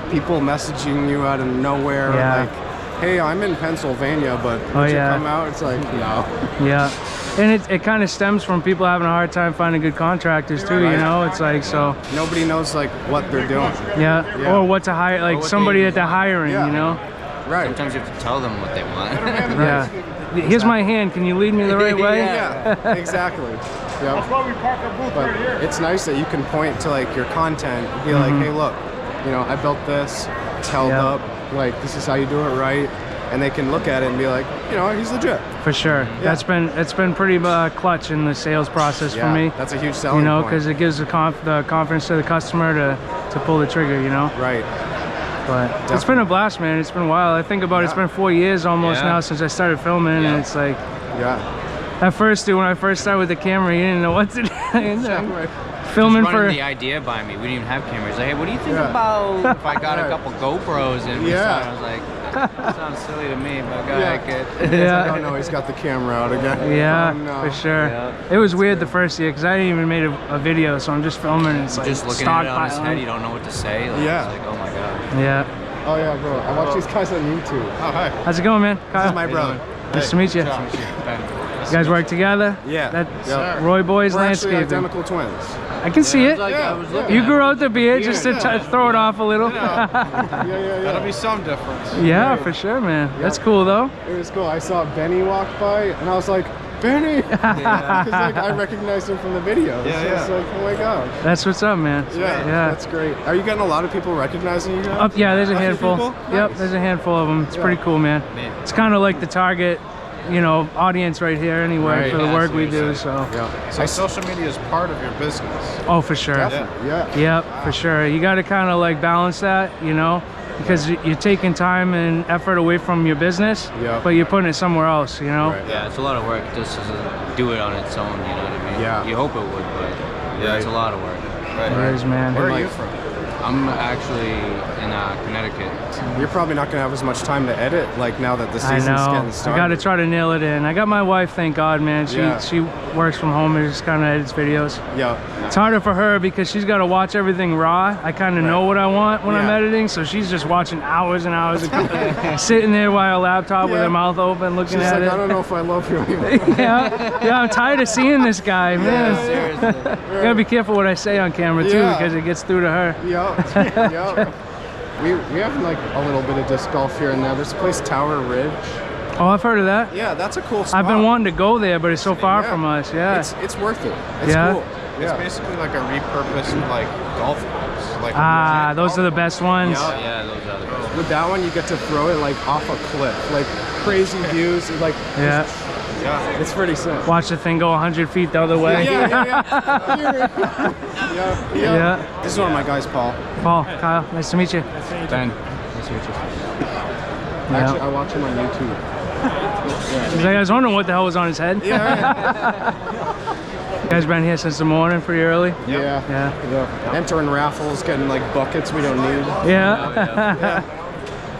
[SPEAKER 19] people messaging you out of nowhere, like, hey, I'm in Pennsylvania, but would you come out? It's like, no.
[SPEAKER 1] Yeah. And it kind of stems from people having a hard time finding good contractors too, you know? It's like, so...
[SPEAKER 19] Nobody knows like what they're doing.
[SPEAKER 1] Yeah. Or what to hire, like somebody that they're hiring, you know?
[SPEAKER 18] Right. Sometimes you have to tell them what they want.
[SPEAKER 1] Yeah. Here's my hand. Can you lead me the right way?
[SPEAKER 19] Yeah, exactly. Yep. That's why we park our booth right here. It's nice that you can point to like your content and be like, hey, look, you know, I built this. It's held up. Like, this is how you do it right. And they can look at it and be like, you know, he's legit.
[SPEAKER 1] For sure. Yeah. It's been pretty clutch in the sales process for me.
[SPEAKER 19] That's a huge selling
[SPEAKER 1] point. You know,
[SPEAKER 19] point.
[SPEAKER 1] because it gives the confidence to the customer to pull the trigger, you know?
[SPEAKER 19] Right.
[SPEAKER 1] But it's been a blast, man. It's been wild. I think about it, it's been 4 years almost now since I started filming, and it's like, at first, dude, when I first started with the camera, you didn't know what to do. Filming
[SPEAKER 18] just running the idea by me. We didn't even have cameras. Like, hey, what do you think about if I got a couple GoPros and we saw it? I was like, that sounds silly to me, but go ahead, kid.
[SPEAKER 19] Like, oh no, he's got the camera out again.
[SPEAKER 1] Yeah,
[SPEAKER 19] oh, no.
[SPEAKER 1] for sure. It was weird the first year because I didn't even made a video, so I'm just filming and it's like
[SPEAKER 18] just looking at it on his head, you don't know what to say. Like, it's like, oh my god.
[SPEAKER 1] Yeah.
[SPEAKER 19] Oh yeah, bro. I watch these guys on YouTube. Oh hi.
[SPEAKER 1] How's it going, man? Kyle.
[SPEAKER 19] This is my brother.
[SPEAKER 1] Nice to meet you. You guys work together?
[SPEAKER 19] Yeah.
[SPEAKER 1] That's Roy Boy's Landscaping.
[SPEAKER 19] We're actually identical twins.
[SPEAKER 1] I can see it. You grew out the beard just to throw it off a little.
[SPEAKER 9] That'll be some difference.
[SPEAKER 1] Yeah, for sure, man. That's cool, though.
[SPEAKER 19] It was cool. I saw Benny walk by, and I was like, Benny! Because like, I recognized him from the video. It's like, oh my gosh.
[SPEAKER 1] That's what's up, man.
[SPEAKER 19] Yeah, that's great. Are you getting a lot of people recognizing you guys?
[SPEAKER 1] Yeah, there's a handful. Yep, there's a handful of them. It's pretty cool, man. It's kind of like the target, you know, audience right here anyway for the work we do. So
[SPEAKER 9] social media is part of your business.
[SPEAKER 1] Oh, for sure. Yep, for sure. You got to kind of like balance that, you know, because you're taking time and effort away from your business, but you're putting it somewhere else, you know.
[SPEAKER 18] Yeah, it's a lot of work just to do it on its own, you know what I mean? Yeah. You hope it would, but it's a lot of work.
[SPEAKER 1] It is, man.
[SPEAKER 18] Where are you from? I'm actually in Connecticut.
[SPEAKER 19] You're probably not going to have as much time to edit, like now that the season's getting started.
[SPEAKER 1] I got to try to nail it in. I got my wife, thank God, man. She works from home and just kind of edits videos.
[SPEAKER 19] Yeah.
[SPEAKER 1] It's harder for her because she's got to watch everything raw. I kind of know what I want when I'm editing, so she's just watching hours and hours of sitting there by her laptop with her mouth open looking
[SPEAKER 19] she's
[SPEAKER 1] at
[SPEAKER 19] like,
[SPEAKER 1] it.
[SPEAKER 19] I don't know if I love you anymore.
[SPEAKER 1] I'm tired of seeing this guy, man.
[SPEAKER 18] Seriously.
[SPEAKER 1] You gotta be careful what I say on camera too, because it gets through to her.
[SPEAKER 19] We have like a little bit of disc golf here and there. There's a place, Tower Ridge.
[SPEAKER 1] Oh, I've heard of that.
[SPEAKER 19] Yeah, that's a cool spot.
[SPEAKER 1] I've been wanting to go there, but it's so far from us.
[SPEAKER 19] It's worth it. It's cool.
[SPEAKER 9] It's basically like a repurposed like golf course. Like
[SPEAKER 1] those are the best ones.
[SPEAKER 18] Yeah, those are the best.
[SPEAKER 19] With that one, you get to throw it like off a cliff, like crazy views, like it's pretty sick.
[SPEAKER 1] Watch the thing go 100 feet the other way.
[SPEAKER 19] This is one of my guys, Paul.
[SPEAKER 1] Paul, Kyle, nice to meet you.
[SPEAKER 18] Ben, nice to meet you.
[SPEAKER 19] Actually, I watch him on YouTube.
[SPEAKER 1] He's like, I was wondering what the hell was on his head. You guys been here since the morning, pretty early?
[SPEAKER 19] Yeah. Entering raffles, getting like buckets we don't need.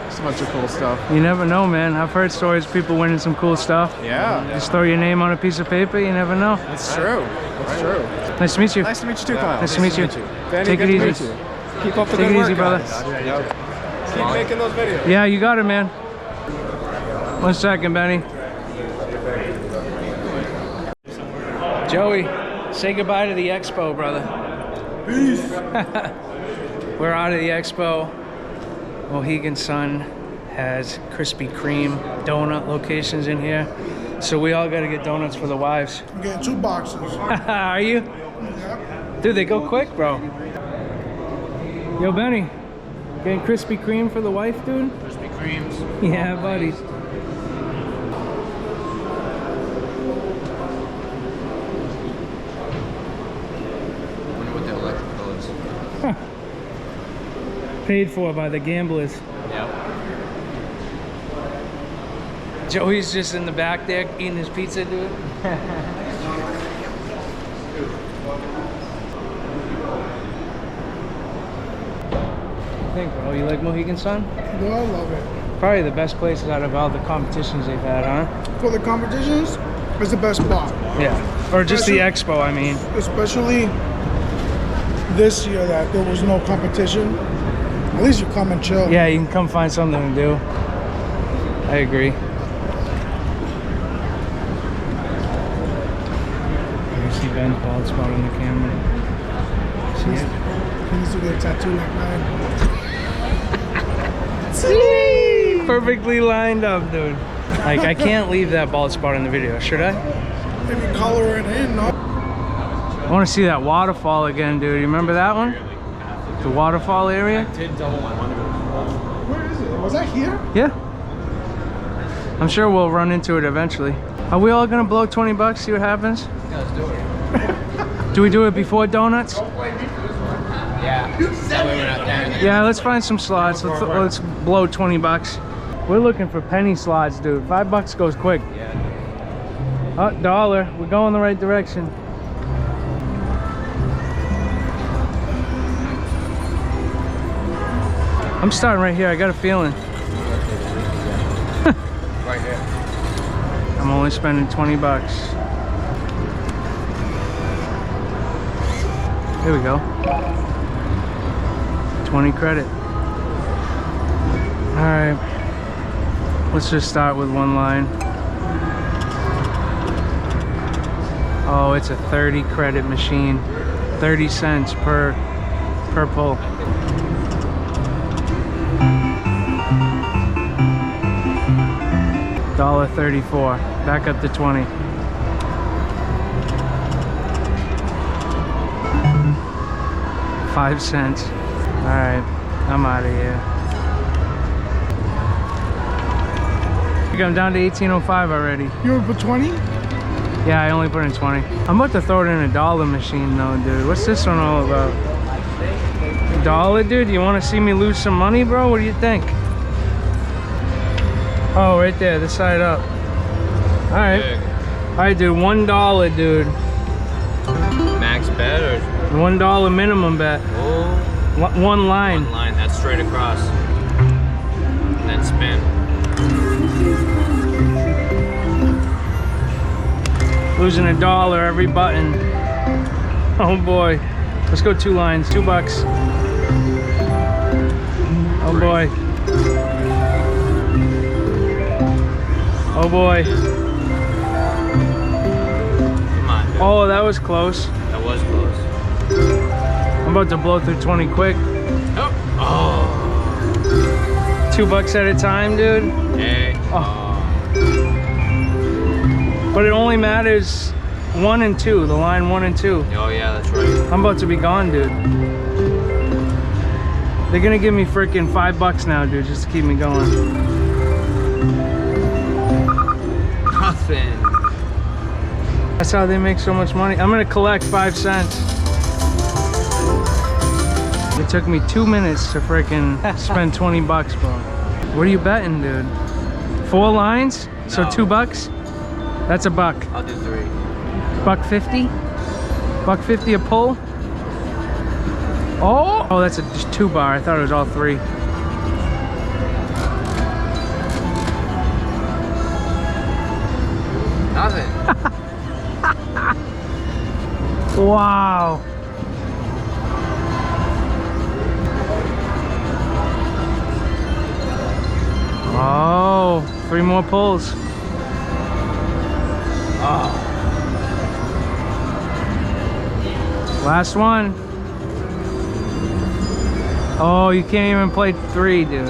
[SPEAKER 19] It's a bunch of cool stuff.
[SPEAKER 1] You never know, man. I've heard stories of people winning some cool stuff. Just throw your name on a piece of paper, you never know.
[SPEAKER 19] It's true. It's true.
[SPEAKER 1] Nice to meet you.
[SPEAKER 19] Nice to meet you too, Kyle.
[SPEAKER 1] Nice to meet you.
[SPEAKER 19] Benny,
[SPEAKER 1] Take it easy.
[SPEAKER 19] Keep up the
[SPEAKER 1] Take
[SPEAKER 19] good
[SPEAKER 1] it
[SPEAKER 19] work,
[SPEAKER 1] easy, brother.
[SPEAKER 19] Keep making those videos.
[SPEAKER 1] Yeah, you got it, man. 1 second, Benny. Joey, say goodbye to the expo, brother.
[SPEAKER 2] Peace.
[SPEAKER 1] We're out of the expo. Mohegan Sun has Krispy Kreme donut locations in here. So we all gotta get donuts for the wives.
[SPEAKER 2] I'm getting 2 boxes.
[SPEAKER 1] Are you?
[SPEAKER 2] Yeah.
[SPEAKER 1] Dude, they go quick, bro. Yo, Benny, getting Krispy Kreme for the wife, dude?
[SPEAKER 3] Krispy Kremes.
[SPEAKER 1] Yeah, buddy.
[SPEAKER 18] Wonder what the electrical is.
[SPEAKER 1] Huh. Paid for by the gamblers.
[SPEAKER 18] Yep.
[SPEAKER 1] Joey's just in the back there eating his pizza, dude. Think, bro, you like Mohegan Sun?
[SPEAKER 2] No, I love it.
[SPEAKER 1] Probably the best places out of all the competitions they've had, huh?
[SPEAKER 2] For the competitions, it's the best spot.
[SPEAKER 1] Yeah, or just the expo, I mean.
[SPEAKER 2] Especially this year that there was no competition. At least you come and chill.
[SPEAKER 1] Yeah, you can come find something to do. I agree. You see Ben's bald spot on the camera. See it?
[SPEAKER 2] He needs to get a tattoo like mine.
[SPEAKER 1] Perfectly lined up, dude. Like, I can't leave that bald spot in the video, should I?
[SPEAKER 2] Maybe color it in, no?
[SPEAKER 1] I want to see that waterfall again, dude. You remember that one? The waterfall area?
[SPEAKER 2] Where is it? Was that here?
[SPEAKER 1] Yeah. I'm sure we'll run into it eventually. Are we all gonna blow 20 bucks, see what happens?
[SPEAKER 18] Yeah, let's do it.
[SPEAKER 1] Do we do it before donuts?
[SPEAKER 18] Yeah. That way we're not there.
[SPEAKER 1] Yeah, let's find some slots. Let's blow 20 bucks. We're looking for penny slots, dude. 5 bucks goes quick.
[SPEAKER 18] Yeah.
[SPEAKER 1] Oh, dollar. We're going the right direction. I'm starting right here. I got a feeling.
[SPEAKER 18] Right here.
[SPEAKER 1] I'm only spending 20 bucks. Here we go. 20 credit. All right. Let's just start with one line. Oh, it's a 30 credit machine. 30 cents per pull. $1.34. Back up to 20. $0.05. All right, I'm out of here. I'm down to 18.05 already.
[SPEAKER 2] You were put 20?
[SPEAKER 1] Yeah, I only put in 20. I'm about to throw it in a dollar machine though, dude. What's this one all about? $1, dude? You want to see me lose some money, bro? What do you think? Oh, right there, this side up. All right. All right, dude, $1, dude.
[SPEAKER 18] Max bet or?
[SPEAKER 1] $1 minimum bet.
[SPEAKER 18] Oh.
[SPEAKER 1] One line.
[SPEAKER 18] One line, that's straight across. And then spin.
[SPEAKER 1] Losing $1 every button. Oh boy. Let's go 2 lines, 2 bucks. Oh boy. Oh boy.
[SPEAKER 18] Come on, dude.
[SPEAKER 1] Oh, that was close.
[SPEAKER 18] That was close.
[SPEAKER 1] I'm about to blow through 20 quick.
[SPEAKER 18] Oh. Oh.
[SPEAKER 1] 2 bucks at a time, dude.
[SPEAKER 18] Hey.
[SPEAKER 1] Oh. But it only matters 1 and 2, the line 1 and 2.
[SPEAKER 18] Oh yeah, that's right.
[SPEAKER 1] I'm about to be gone, dude. They're gonna give me freaking $5 now, dude, just to keep me going.
[SPEAKER 18] Nothing.
[SPEAKER 1] That's how they make so much money. I'm gonna collect 5 cents. It took me 2 minutes to freaking spend 20 bucks, bro. What are you betting, dude? 4 lines? So
[SPEAKER 18] No.
[SPEAKER 1] 2 bucks? That's $1.
[SPEAKER 18] I'll do 3.
[SPEAKER 1] $1.50? $1.50 a pull? Oh! Oh, that's just 2 bar. I thought it was all 3.
[SPEAKER 18] Nothing.
[SPEAKER 1] Wow. Oh, 3 more pulls.
[SPEAKER 18] Oh.
[SPEAKER 1] Last one. Oh, you can't even play 3, dude.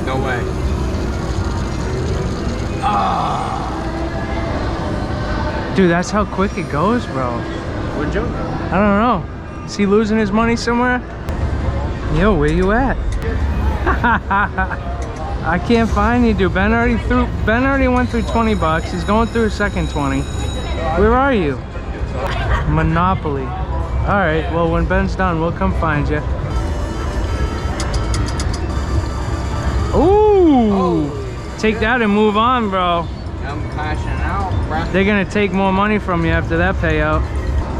[SPEAKER 18] No way.
[SPEAKER 1] Dude, that's how quick it goes, bro.
[SPEAKER 18] We're joking.
[SPEAKER 1] I don't know. Is he losing his money somewhere? Yo, where you at? I can't find you, dude. Ben already went through 20 bucks. He's going through a second 20. Where are you? Monopoly. All right, well, when Ben's done, we'll come find you. Ooh! Take that and move on, bro.
[SPEAKER 18] I'm cashing out, bro.
[SPEAKER 1] They're gonna take more money from you after that payout.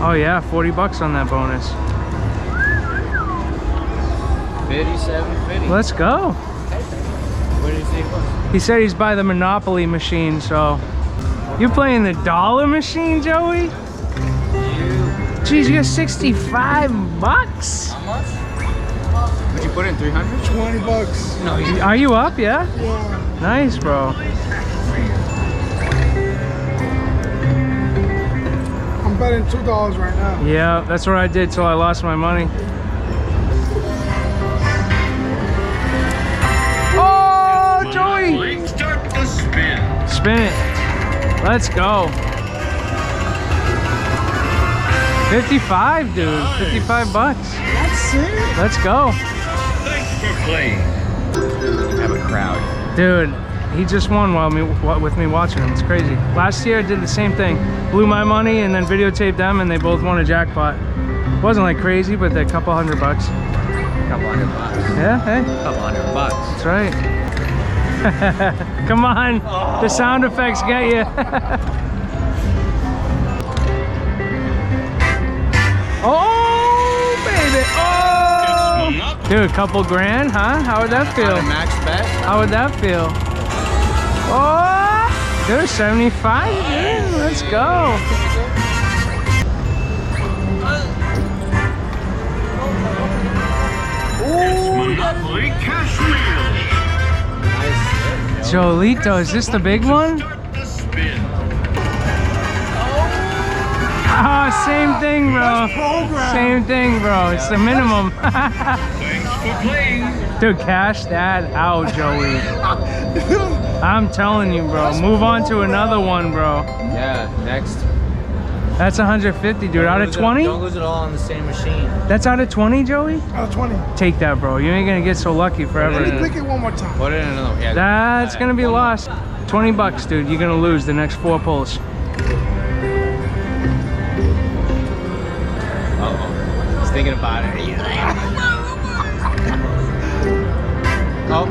[SPEAKER 1] Oh yeah, 40 bucks on that bonus.
[SPEAKER 18] 57.50.
[SPEAKER 1] Let's go.
[SPEAKER 18] What did he say it was?
[SPEAKER 1] He said he's by the Monopoly machine, so. You're playing the dollar machine, Joey? Jeez, you got 65 bucks?
[SPEAKER 18] How much? What'd you put in, 300?
[SPEAKER 2] 20 bucks.
[SPEAKER 18] No,
[SPEAKER 1] Are you up, yeah?
[SPEAKER 2] Yeah.
[SPEAKER 1] Nice, bro.
[SPEAKER 2] I'm betting $2 right now.
[SPEAKER 1] Yeah, that's what I did till I lost my money. Oh, Joey!
[SPEAKER 15] Start the spin.
[SPEAKER 1] Spin it. Let's go. 55, dude. 55 bucks.
[SPEAKER 2] That's it.
[SPEAKER 1] Let's go.
[SPEAKER 15] Thanks for playing.
[SPEAKER 18] Have a crowd.
[SPEAKER 1] Dude, he just won with me watching him. It's crazy. Last year I did the same thing. Blew my money and then videotaped them and they both won a jackpot. Wasn't like crazy, but they're a couple $100 bucks.
[SPEAKER 18] Couple $100 bucks.
[SPEAKER 1] Yeah, hey.
[SPEAKER 18] Couple $100 bucks.
[SPEAKER 1] That's right. Come on. The sound effects get you. Oh, baby. Oh. Dude, a couple grand, huh? How would that feel?
[SPEAKER 18] Max bet.
[SPEAKER 1] How would that feel? Oh, dude, 75, dude. Let's go.
[SPEAKER 15] Monopoly cash wheel.
[SPEAKER 1] Jolito, is this the big one? Ah, same thing, bro. Same thing, bro. It's the minimum.
[SPEAKER 15] Thanks for playing.
[SPEAKER 1] Dude, cash that out, Joey. I'm telling you, bro. Move on to another one, bro.
[SPEAKER 18] Yeah, next.
[SPEAKER 1] That's 150, dude. Out of 20?
[SPEAKER 18] Don't lose it all on the same machine.
[SPEAKER 1] That's out of 20, Joey?
[SPEAKER 2] Out of 20.
[SPEAKER 1] Take that, bro. You ain't gonna get so lucky forever.
[SPEAKER 2] Let me click it one more time.
[SPEAKER 18] Put it in another. Yeah.
[SPEAKER 1] That's gonna be lost. 20 bucks, dude. You're gonna lose the next 4 pulls.
[SPEAKER 18] Uh-oh. He's thinking about it. Oh.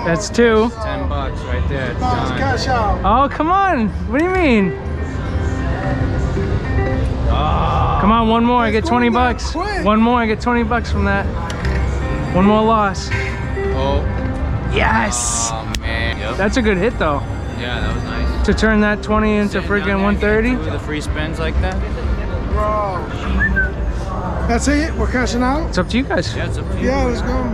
[SPEAKER 1] That's 2.
[SPEAKER 18] 10 bucks right there. It's done.
[SPEAKER 2] Cash out.
[SPEAKER 1] Oh, come on. What do you mean?
[SPEAKER 18] Oh.
[SPEAKER 1] Come on, one more. I get 20 bucks. One more. I get 20 bucks from that. One more loss.
[SPEAKER 18] Oh.
[SPEAKER 1] Yes.
[SPEAKER 18] Oh, man. Yep.
[SPEAKER 1] That's a good hit, though.
[SPEAKER 18] Yeah, that was nice.
[SPEAKER 1] To turn that 20 into freaking 130.
[SPEAKER 18] The free spins like that.
[SPEAKER 2] Bro. That's it? We're cashing out?
[SPEAKER 1] It's up to you guys.
[SPEAKER 18] Yeah, it's up to you.
[SPEAKER 2] Yeah, let's go.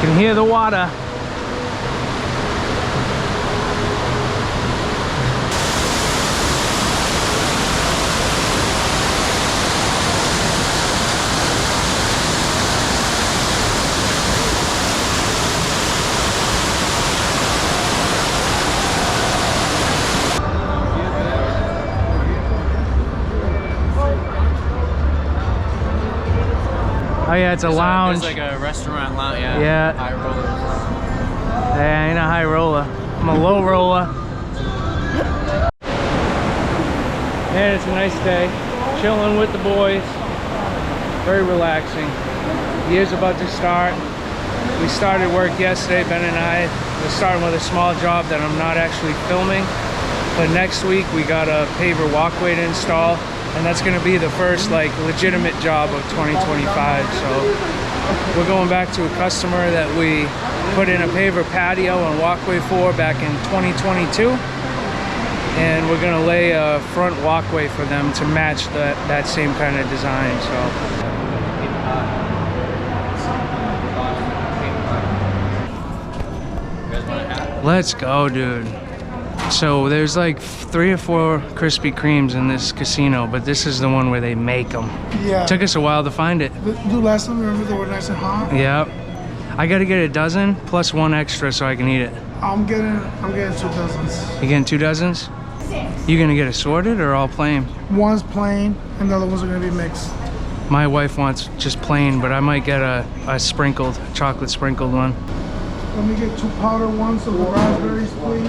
[SPEAKER 1] Can hear the water. Oh yeah, it's a lounge.
[SPEAKER 18] There's like a restaurant lounge, yeah.
[SPEAKER 1] Yeah.
[SPEAKER 18] High rollers.
[SPEAKER 1] Hey, I ain't a high roller. I'm a low roller. Man, it's a nice day. Chilling with the boys. Very relaxing. Year's about to start. We started work yesterday, Ben and I. We're starting with a small job that I'm not actually filming. But next week we got a paver walkway to install. and that's gonna be the first like legitimate job of 2025. So we're going back to a customer that we put in a paver patio and walkway for back in 2022. And we're gonna lay a front walkway for them to match that same kind of design. So let's go, dude. So there's like 3 or 4 Krispy Kremes in this casino, but this is the one where they make them.
[SPEAKER 2] Yeah.
[SPEAKER 1] Took us a while to find it.
[SPEAKER 2] Dude, last time, remember they were nice and hot?
[SPEAKER 1] Yep. I gotta get a dozen plus 1 extra so I can eat it.
[SPEAKER 2] I'm getting 2 dozens.
[SPEAKER 1] You getting 2 dozens? You gonna get assorted or all plain?
[SPEAKER 2] One's plain and the other ones are gonna be mixed.
[SPEAKER 1] My wife wants just plain, but I might get a sprinkled, chocolate sprinkled one.
[SPEAKER 2] Let me get 2 powder ones of the raspberries, please.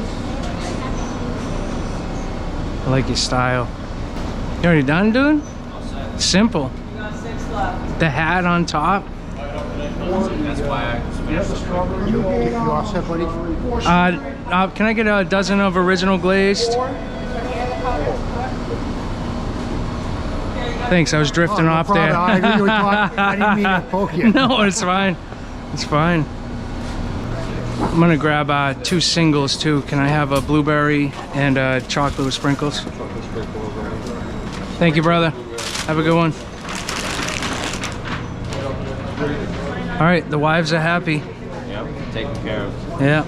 [SPEAKER 1] I like your style. You already done, dude? Simple. The hat on top.
[SPEAKER 18] That's why
[SPEAKER 2] You all set, buddy?
[SPEAKER 1] Can I get a dozen of original glazed? Thanks, I was drifting off there.
[SPEAKER 2] I didn't mean to poke you.
[SPEAKER 1] No, it's fine. It's fine. I'm gonna grab 2 singles too. Can I have a blueberry and chocolate with sprinkles? Thank you, brother. Have a good one. All right, the wives are happy.
[SPEAKER 16] Yep, taken care of.
[SPEAKER 1] Yeah.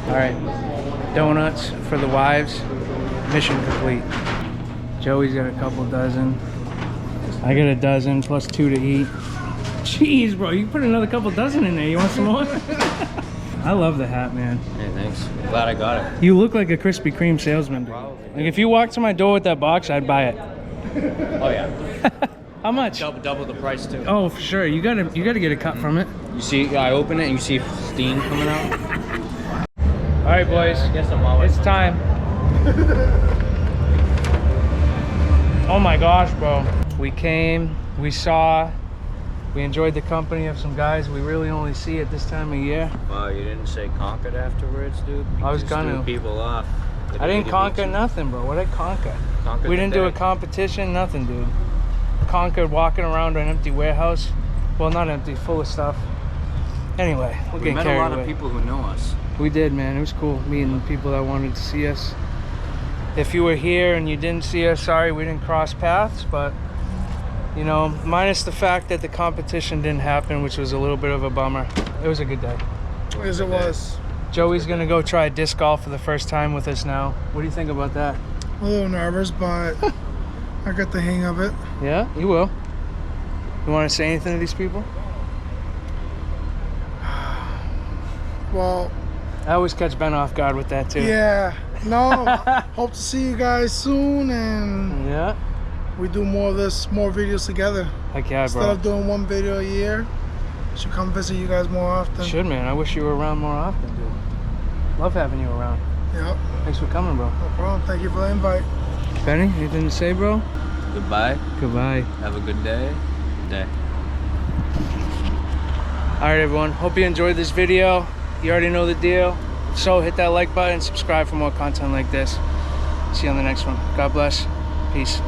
[SPEAKER 1] All right, donuts for the wives. Mission complete. Joey's got a couple dozen. I got a dozen plus 2 to eat. Jeez, bro, you put another couple dozen in there. You want some more? I love the hat, man.
[SPEAKER 16] Hey, thanks. I'm glad I got it.
[SPEAKER 1] You look like a Krispy Kreme salesman, dude. Like if you walked to my door with that box, I'd buy it.
[SPEAKER 16] Oh yeah.
[SPEAKER 1] How much?
[SPEAKER 16] Double the price too.
[SPEAKER 1] Oh, for sure. You gotta get a cut from it.
[SPEAKER 16] You see, I open it and you see steam coming out.
[SPEAKER 1] All right, boys. It's time. Oh my gosh, bro. We came, we saw, we enjoyed the company of some guys we really only see at this time of year.
[SPEAKER 16] Wow, you didn't say conquered afterwards, dude? You
[SPEAKER 1] I was
[SPEAKER 16] just
[SPEAKER 1] gonna.
[SPEAKER 16] threw people off.
[SPEAKER 1] I didn't conquer nothing, bro. What did I conquer?
[SPEAKER 16] Conquered
[SPEAKER 1] We
[SPEAKER 16] the
[SPEAKER 1] didn't do a
[SPEAKER 16] day.
[SPEAKER 1] competition, nothing, dude. Conquered walking around an empty warehouse. Well, not empty, full of stuff. Anyway, we're
[SPEAKER 16] We
[SPEAKER 1] getting
[SPEAKER 16] met a
[SPEAKER 1] carried
[SPEAKER 16] lot
[SPEAKER 1] away.
[SPEAKER 16] of people who know us.
[SPEAKER 1] We did, man. It was cool meeting people that wanted to see us. If you were here and you didn't see us, sorry we didn't cross paths, but you know, minus the fact that the competition didn't happen, which was a little bit of a bummer. It was a good day.
[SPEAKER 2] As it was.
[SPEAKER 1] Joey's gonna go try disc golf for the first time with us now. What do you think about that?
[SPEAKER 2] A little nervous, but I got the hang of it.
[SPEAKER 1] Yeah, you will. You want to say anything to these people?
[SPEAKER 2] Well,
[SPEAKER 1] I always catch Ben off guard with that too.
[SPEAKER 2] yeah. No, hope to see you guys soon, and
[SPEAKER 1] yeah,
[SPEAKER 2] we do more of this, more videos together.
[SPEAKER 1] Heck yeah,
[SPEAKER 2] Instead
[SPEAKER 1] bro.
[SPEAKER 2] of doing 1 video a year, should come visit you guys more often.
[SPEAKER 1] Should, man. I wish you were around more often, dude. Love having you around.
[SPEAKER 2] Yep.
[SPEAKER 1] Thanks for coming, bro.
[SPEAKER 2] No problem. Thank you for the invite.
[SPEAKER 1] Benny, anything to say, bro?
[SPEAKER 16] Goodbye.
[SPEAKER 1] Goodbye.
[SPEAKER 16] Have a good day.
[SPEAKER 1] All right, everyone. Hope you enjoyed this video. You already know the deal. So hit that like button, subscribe for more content like this. See you on the next one. God bless. Peace.